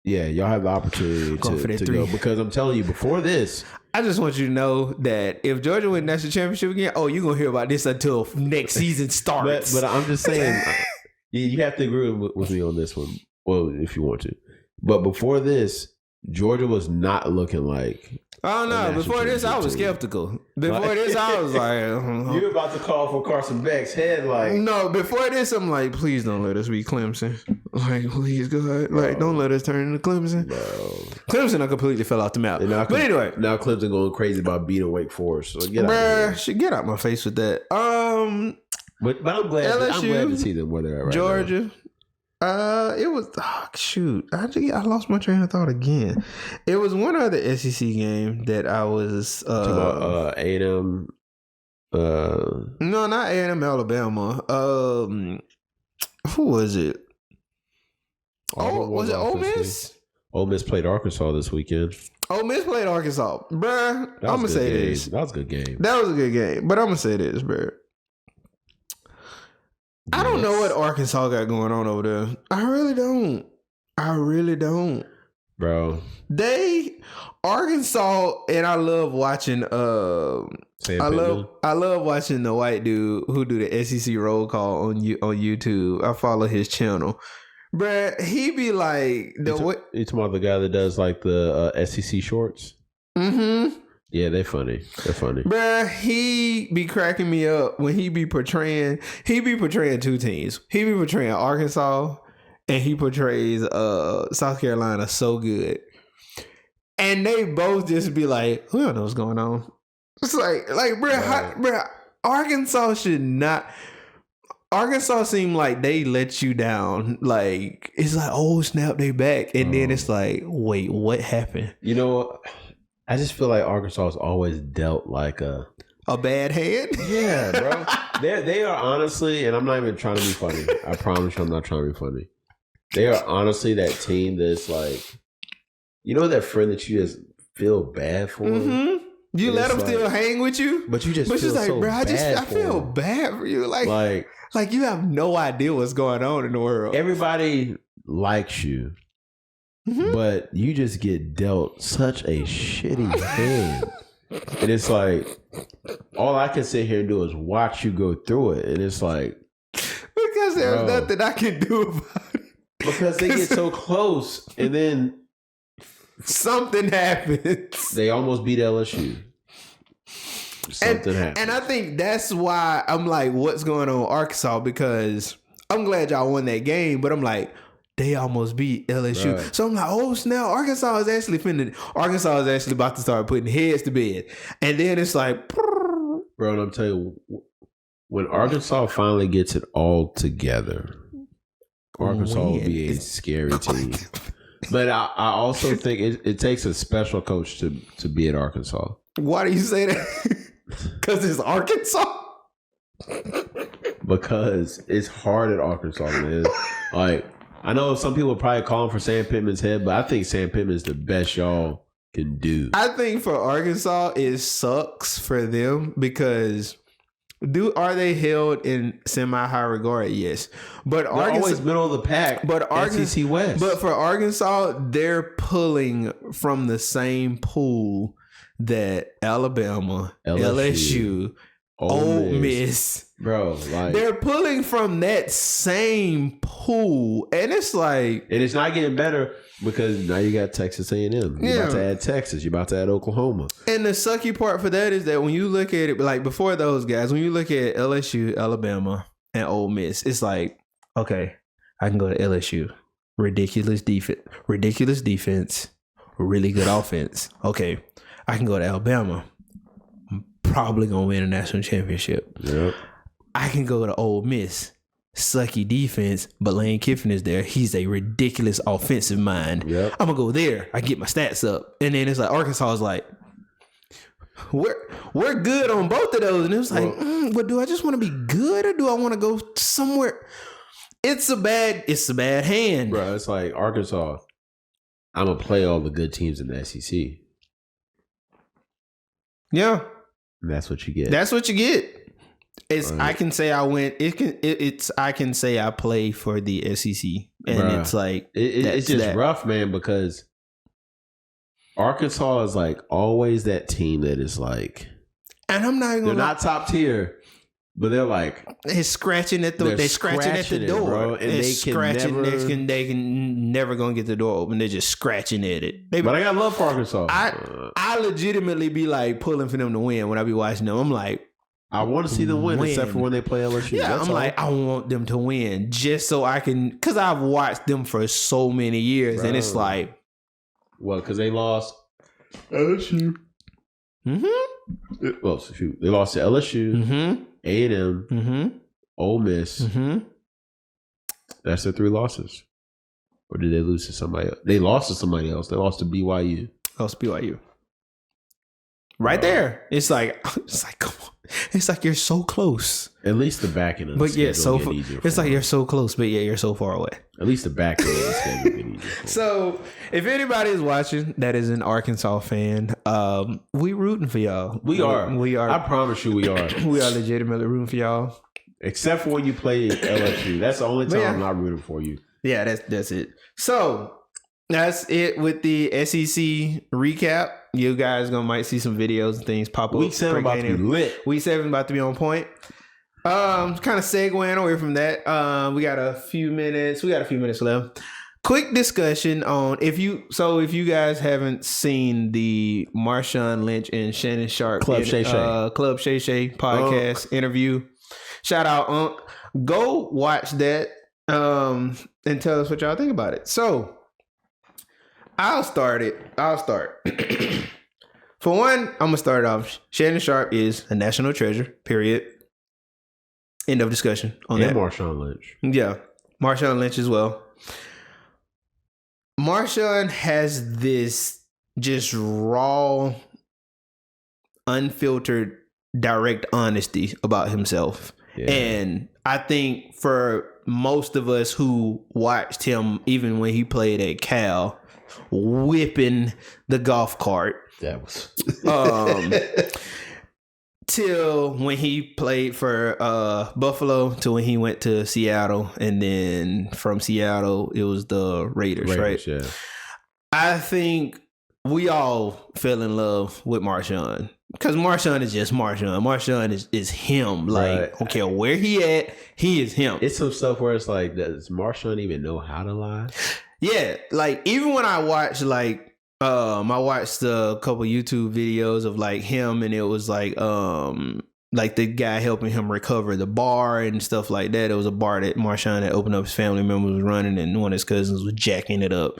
Yeah, y'all have the opportunity to go. Because I'm telling you, before this, I just want you to know that if Georgia wins national championship again, you're going to hear about this until next season starts. But I'm just saying, you have to agree with me on this one. Well, if you want to. But before this, Georgia was not looking like... Oh no! Before this, I was skeptical. Before this, I was like, "You're about to call for Carson Beck's head." Like, no. Before this, I'm like, "Please don't let us be Clemson." Like, please, God, like, don't let us turn into Clemson. Bro. Clemson, I completely fell off the map. But anyway, now Clemson going crazy about beating Wake Forest. So get out my face with that. But I'm glad. LSU, I'm glad to see them where they're at right Georgia. now. It was shoot. I lost my train of thought again. It was one other SEC game that I was A&M. No, not A&M, Alabama. Who was it? Was it Ole Miss? Ole Miss played Arkansas this weekend. Ole Miss played Arkansas, bruh. I'm gonna say this. That was a good game. That was a good game, but I'm gonna say this, bruh. I don't know what Arkansas got going on over there. I really don't. Bro. Arkansas, and I love watching I love watching the white dude who do the SEC roll call on YouTube. I follow his channel. Bruh, he be like you talking about the guy that does like the SEC shorts? Mm-hmm. Yeah, they're funny. Bruh, he be cracking me up when he be portraying two teams. He be portraying Arkansas and he portrays South Carolina so good. And they both just be like, we don't know what's going on. It's like bruh, Arkansas should not. Arkansas seem like they let you down. Like, it's like, oh snap, they back. And then it's like, wait, what happened? You know, I just feel like Arkansas is always dealt like a bad hand. Yeah, bro. They are honestly, and I'm not even trying to be funny. I promise you I'm not trying to be funny. They are honestly that team that's like, you know, that friend that you just feel bad for? Mm-hmm. You let them still hang with you? But you just feel like, so bro, I feel bad for you. Like you have no idea what's going on in the world. Everybody likes you. Mm-hmm. But you just get dealt such a shitty hand. And it's like, all I can sit here and do is watch you go through it. And it's like, because there's nothing I can do about it. Because they get so close and then something happens. They almost beat LSU. Something happens. And I think that's why I'm like, what's going on with Arkansas? Because I'm glad y'all won that game, but I'm like, they almost beat LSU. Right. So I'm like, oh snap, Arkansas is actually about to start putting heads to bed. And then it's like, bro, and I'm telling you, when Arkansas finally gets it all together, Arkansas will be a scary team. But I also think it takes a special coach to be at Arkansas. Why do you say that? Because it's Arkansas? Because it's hard at Arkansas, man. Like, I know some people are probably calling for Sam Pittman's head, but I think Sam Pittman's the best y'all can do. I think for Arkansas, it sucks for them because are they held in semi-high regard? Yes. But they're always middle of the pack. But SEC West. But for Arkansas, they're pulling from the same pool that Alabama, LSU, Ole Miss. Bro, like, they're pulling from that same pool, and it's like, and it's not getting better because now you got Texas A&M. You're about to add Texas. You're about to add Oklahoma. And the sucky part for that is that when you look at it, like before those guys, when you look at LSU, Alabama, and Ole Miss, it's like, okay, I can go to LSU. Ridiculous defense, really good offense. Okay, I can go to Alabama. I'm probably gonna win a national championship. Yep. I can go to Ole Miss. Sucky defense, but Lane Kiffin is there. He's a ridiculous offensive mind. Yep. I'm gonna go there. I get my stats up, and then it's like Arkansas is like, we're good on both of those, and it's like, but do I just want to be good or do I want to go somewhere? It's a bad hand, bro. It's like Arkansas. I'm gonna play all the good teams in the SEC. Yeah, and that's what you get. That's what you get. I can say I went. I can say I play for the SEC, and bruh, it's like it's just rough, man. Because Arkansas is like always that team that is like, and I'm not. They're not top tier, But they're like, they're scratching at the door, bro, and they can never gonna get the door open. They're just scratching at it. But I got love for Arkansas. I legitimately be like pulling for them to win when I be watching them. I'm like, I want to see them win, except for when they play LSU. Yeah, I'm like, I want them to win just so I can, because I've watched them for so many years, and it's like, well, because they lost LSU. Well, shoot, they lost to LSU, A&M, Ole Miss. That's their 3 losses. Or did they lose to somebody else? They lost to somebody else. They lost to BYU. Right there. It's like, come on. It's like you're so close. At least the back end of the schedule get easier. It's like you're so close, but yeah, you're so far away. At least the back end of the schedule get easier. So, if anybody is watching that is an Arkansas fan, we rooting for y'all. We are. I promise you, we are. We are legitimately rooting for y'all. Except for when you play LSU. That's the only time I'm not rooting for you. Yeah, that's it. So, that's it with the SEC recap. You guys might see some videos and things pop up. Week 7 about to be lit. Week 7 about to be on point. Kind of segueing away from that. We got a few minutes. Left. Quick discussion on if you guys haven't seen the Marshawn Lynch and Shannon Sharp Club Shay Shay podcast interview. Shout out Unc. Go watch that and tell us what y'all think about it. So I'll start. For one, I'm going to start off. Shannon Sharp is a national treasure, period. End of discussion on that. And Marshawn Lynch. Yeah. Marshawn Lynch as well. Marshawn has this just raw, unfiltered, direct honesty about himself. Yeah. And I think for most of us who watched him, even when he played at Cal, whipping the golf cart. That was till when he played for Buffalo, to when he went to Seattle, and then from Seattle it was the Raiders, right? Yeah. I think we all fell in love with Marshawn because Marshawn is just Marshawn. Marshawn is him. Like, I don't care where he at, he is him. It's some stuff where it's like, does Marshawn even know how to lie? Yeah, like even when I watched I watched a couple YouTube videos of like him, and it was like the guy helping him recover the bar and stuff like that. It was a bar that Marshawn had opened up, his family members was running, and one of his cousins was jacking it up.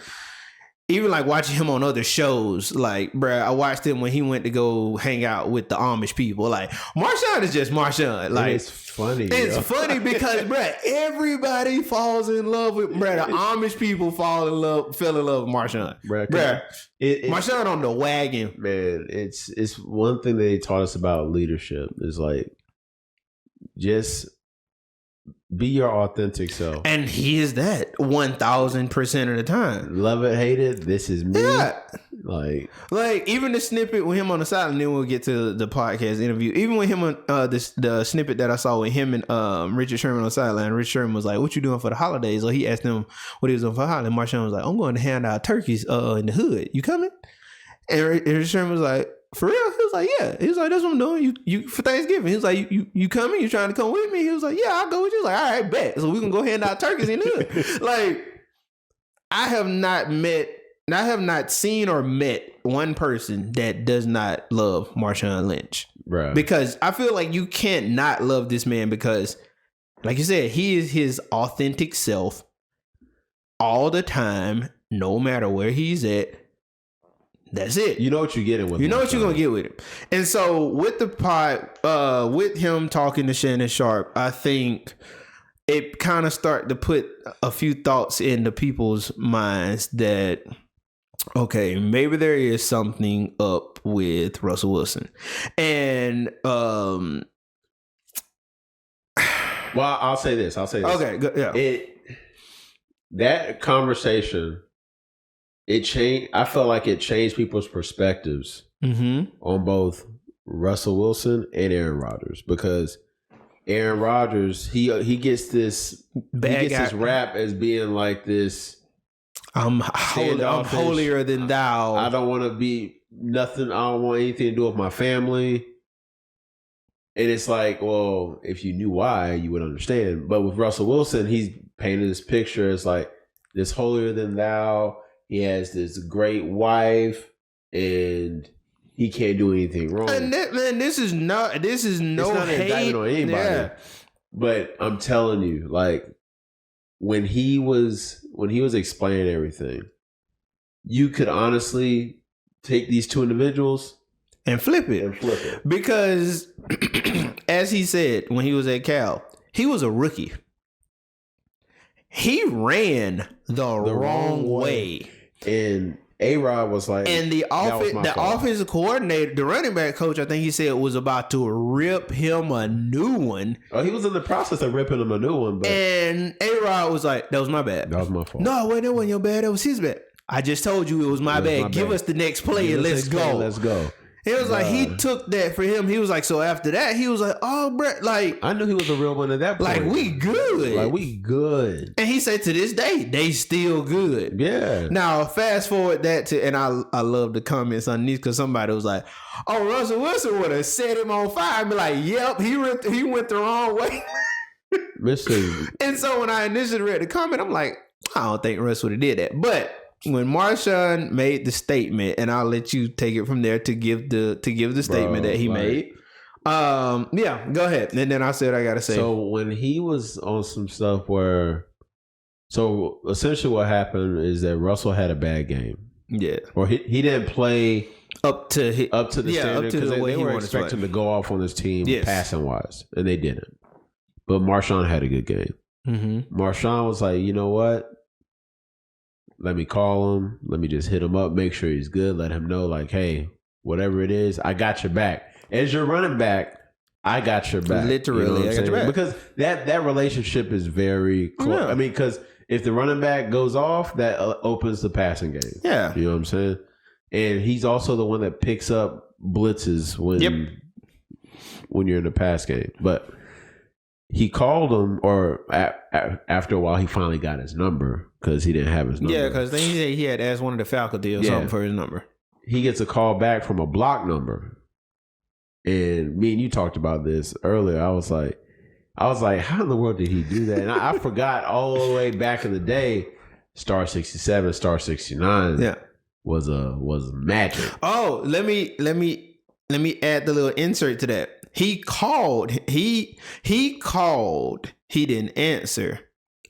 Even like watching him on other shows, like, bruh, I watched him when he went to go hang out with the Amish people. Like, Marshawn is just Marshawn. Like, it's funny. It's funny because, bruh, everybody falls in love with, bruh, the Amish people fell in love with Marshawn. Bruh, Marshawn on the wagon. Man, it's one thing they taught us about leadership is like, just be your authentic self. And he is that 1,000% of the time. Love it, hate it, this is me. Yeah. Like even the snippet with him on the side, and then we'll get to the podcast interview. Even with him on the snippet that I saw with him and Richard Sherman on the sideline, Richard Sherman was like, "What you doing for the holidays?" Or he asked him what he was doing for the holidays. Marshawn was like, "I'm going to hand out turkeys in the hood. You coming?" And Richard Sherman was like, "For real?" He was like, "Yeah." He was like, "That's what I'm doing. You for Thanksgiving." He was like, "You coming? You trying to come with me?" He was like, "Yeah, I'll go with you." He was like, "All right, bet." So we can go hand out turkeys in the hood. Like, I have not seen or met one person that does not love Marshawn Lynch. Right. Because I feel like you can't not love this man because, like you said, he is his authentic self all the time, no matter where he's at. That's it. You know what you're getting with him. You know what you're going to get with him. And so with the pod, with him talking to Shannon Sharp, I think it kind of started to put a few thoughts into people's minds that, okay, maybe there is something up with Russell Wilson. And, well, I'll say this. Okay, good. Yeah. That conversation, it changed. I felt like it changed people's perspectives on both Russell Wilson and Aaron Rodgers, because Aaron Rodgers, he gets this rap as being like this. I'm holier than thou. I don't want to be nothing. I don't want anything to do with my family. And it's like, well, if you knew why, you would understand. But with Russell Wilson, he's painted this picture as like this holier than thou. He has this great wife, and he can't do anything wrong. And this is no hate indictment on anybody. Yeah. But I'm telling you, like when he was explaining everything, you could honestly take these two individuals and flip it. Because as he said when he was at Cal, he was a rookie. He ran the wrong way. And A-Rod was like, and the offensive coordinator, the running back coach, I think he said was about to rip him a new one. Oh, he was in the process of ripping him a new one. And A-Rod was like, that was my bad. That was my fault. No, wait, that wasn't your bad. That was his bad. I just told you it was my bad. Give us the next play and let's go. Let's go. It was like he took that for him. He was like, so after that, he was like, oh, bro, like I knew he was a real one at that point. Like we good. And he said to this day, they still good. Yeah. Now fast forward that to, and I love the comments on these because somebody was like, oh, Russell Wilson would have set him on fire and be like, yep, he went the wrong way. And so when I initially read the comment, I'm like, I don't think Russ would have did that, but. When Marshawn made the statement, and I'll let you take it from there to give the statement that he made. Yeah, go ahead. And then I said I gotta say. So when he was on some stuff where, so essentially what happened is that Russell had a bad game. Yeah, or he didn't play up to the standard because they were expecting him to go off on his team passing wise, and they didn't. But Marshawn had a good game. Mm-hmm. Marshawn was like, you know what? Let me call him. Let me just hit him up. Make sure he's good. Let him know, like, hey, whatever it is, I got your back. As your running back, I got your back. Literally, I got your back. Because that relationship is very close. Yeah. I mean, because if the running back goes off, that opens the passing game. Yeah. You know what I'm saying? And he's also the one that picks up blitzes when you're in the pass game. But he called him, or after a while, he finally got his number because he didn't have his number. Yeah, because then he had asked one of the faculty or something for his number. He gets a call back from a block number. And me and you talked about this earlier. I was like, how in the world did he do that? And I forgot all the way back in the day, star 67, star 69 was magic. Oh, let me add the little insert to that. He called. He didn't answer.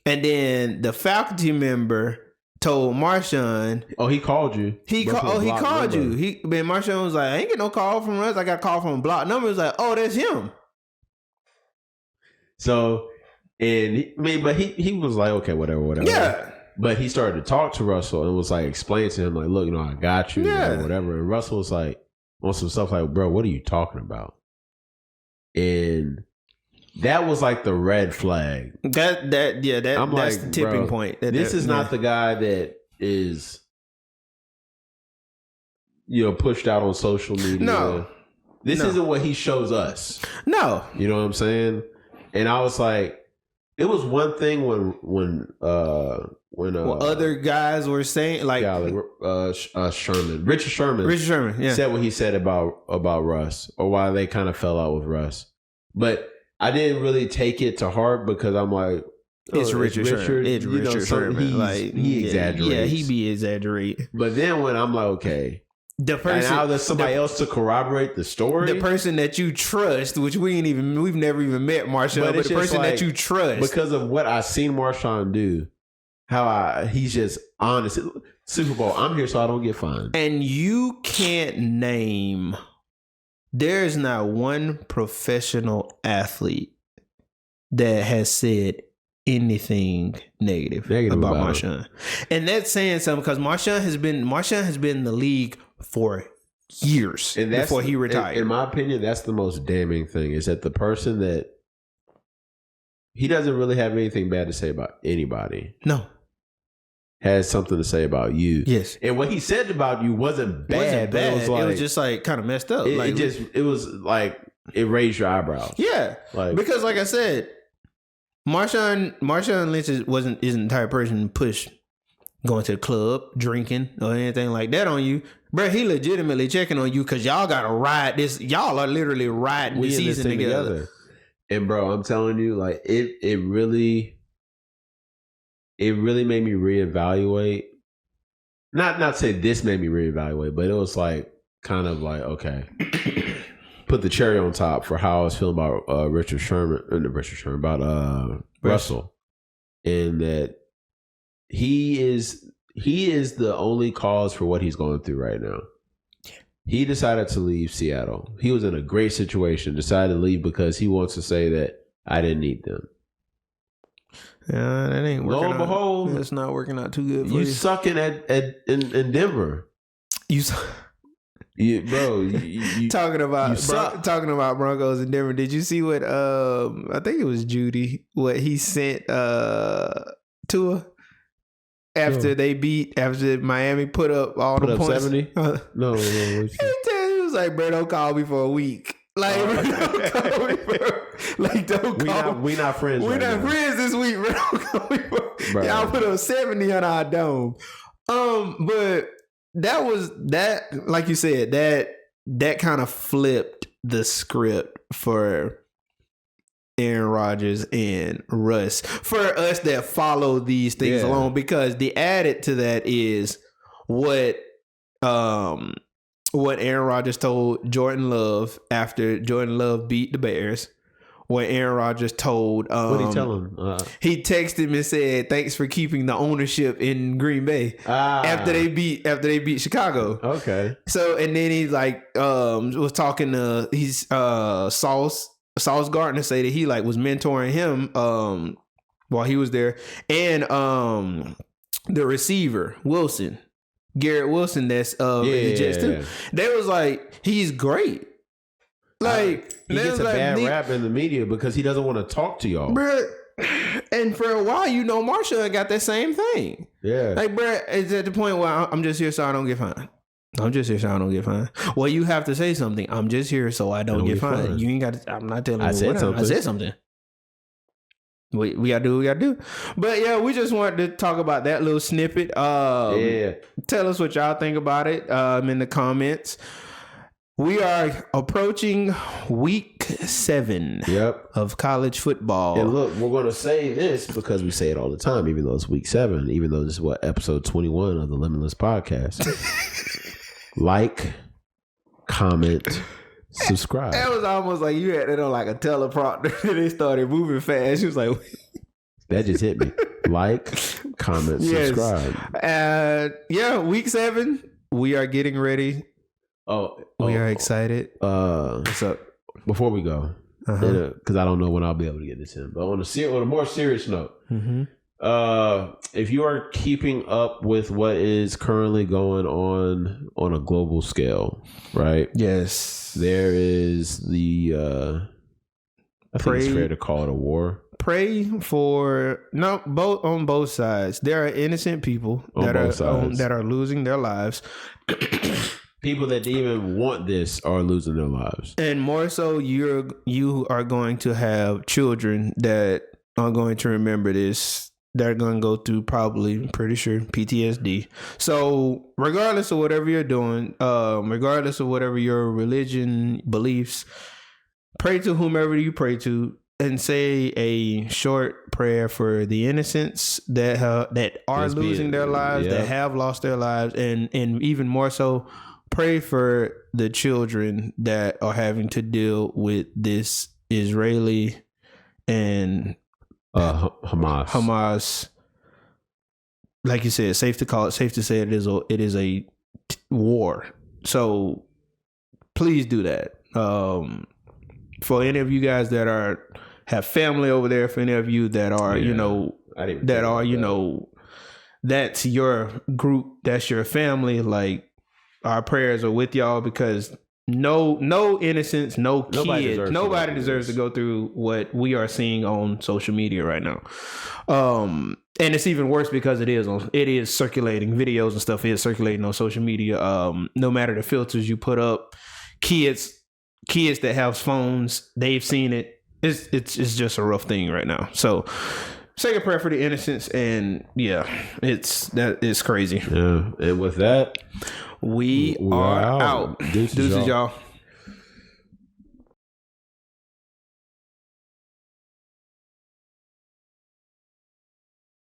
And then the faculty member told Marshawn. Oh, he called you. He called you. Marshawn was like, I ain't get no call from us. I got a call from a block number. It was like, oh, that's him. So, he was like, okay, whatever. Yeah. But he started to talk to Russell and was like, explain to him, like, look, I got you, whatever. And Russell was like, on some stuff like, bro, what are you talking about? And that was like the red flag. That's the tipping point. This is not the guy that is, pushed out on social media. No. This isn't what he shows us. No. You know what I'm saying? And I was like, it was one thing when other guys were saying, like Richard Sherman said what he said about Russ, or why they kind of fell out with Russ. But I didn't really take it to heart because I'm like, it's Richard Sherman. It's Richard Sherman. He exaggerates. Yeah, he be exaggerating. But then when I'm like, okay, the person, and now there's somebody else to corroborate the story. The person that you trust, which we've never even met Marshawn, but the person that you trust, because of what I've seen Marshawn do, he's just honest. Super Bowl, I'm here so I don't get fined. And you can't name. There's not one professional athlete that has said anything negative about Marshawn. And that's saying something because Marshawn has been in the league for years before he retired. In my opinion, that's the most damning thing, is that the person that he doesn't really have anything bad to say about anybody. No. Has something to say about you. Yes. And what he said about you wasn't bad. But it was just like kind of messed up. It was like it raised your eyebrows. Yeah. Because like I said, Marshawn Lynch isn't the type of person to push going to the club, drinking, or anything like that on you. Bro, he legitimately checking on you because y'all got to ride this. Y'all are literally riding the season together. And bro, I'm telling you, like it really made me reevaluate. Not say this made me reevaluate, but it was like kind of like, okay, put the cherry on top for how I was feeling about Russell, and that he is the only cause for what he's going through right now. He decided to leave Seattle. He was in a great situation, decided to leave because he wants to say that I didn't need them. Yeah, that ain't working. Lo and behold, it's not working out too good for you. Sucking in Denver. You talking about Broncos in Denver. Did you see what I think it was Judy, what he sent Tua after Miami put up all the points? 70? No. He was like, bro, don't call me for a week. Like, don't call me we not friends. We're not friends this week, bro. Don't call me for, y'all put up 70 on our dome. But that was that, like you said, that kind of flipped the script for Aaron Rodgers and Russ, for us that follow these things along, because the added to that is what Aaron Rodgers told Jordan Love after Jordan Love beat the Bears. What Aaron Rodgers told, what did he tell him? He texted him and said, "Thanks for keeping the ownership in Green Bay." After they beat Chicago. Okay. So and then he like was talking to Sauce Gardner, say that he like was mentoring him while he was there, and the receiver Garrett Wilson, that's in the Jets too. Yeah. They was like, he's great. Like he gets a bad rap in the media because he doesn't want to talk to y'all. Bruh, and for a while, Marshall got that same thing. Yeah. Like, bruh, it's at the point where I'm just here so I don't get fined. I'm just here so I don't get fined. Well, you have to say something. I'm just here so I don't get fined. You ain't got to. I'm not telling you. I said something. We gotta do what we gotta do. But yeah, we just wanted to talk about that little snippet. Tell us what y'all think about it in the comments. We are approaching week 7 of college football. And look, we're going to say this because we say it all the time, even though it's week 7, even though this is episode 21 of the Limitless Podcast. Like, comment, subscribe. That was almost like you had it on like a teleprompter and they started moving fast. She was like... That just hit me. Like, comment, subscribe. Week 7, we are getting ready. We are excited. What's up? Before we go, because I don't know when I'll be able to get this in, but on a more serious note, if you are keeping up with what is currently going on a global scale, right? Yes, there is the. I think it's fair to call it a war. Pray for on both sides. There are innocent people that are losing their lives. People that even want this are losing their lives. And more so, you are going to have children that are going to remember this. They're going to go through probably, pretty sure, PTSD. So regardless of whatever you're doing, regardless of whatever your religion, beliefs, pray to whomever you pray to and say a short prayer for the innocents that are losing their lives, that have lost their lives, and even more so, pray for the children that are having to deal with this Israeli and Hamas. Like you said, safe to say it is a war. So please do that. For any of you guys that have family over there, for any of you that are that's your group, that's your family, like, our prayers are with y'all, because no innocence, no kid, nobody deserves to go through what we are seeing on social media right now. And it's even worse because it is circulating. Videos and stuff is circulating on social media. No matter the filters you put up, kids that have phones, they've seen it. It's just a rough thing right now. So say a prayer for the innocents, and it's crazy. Yeah, and with that, we are out. Deuces, y'all.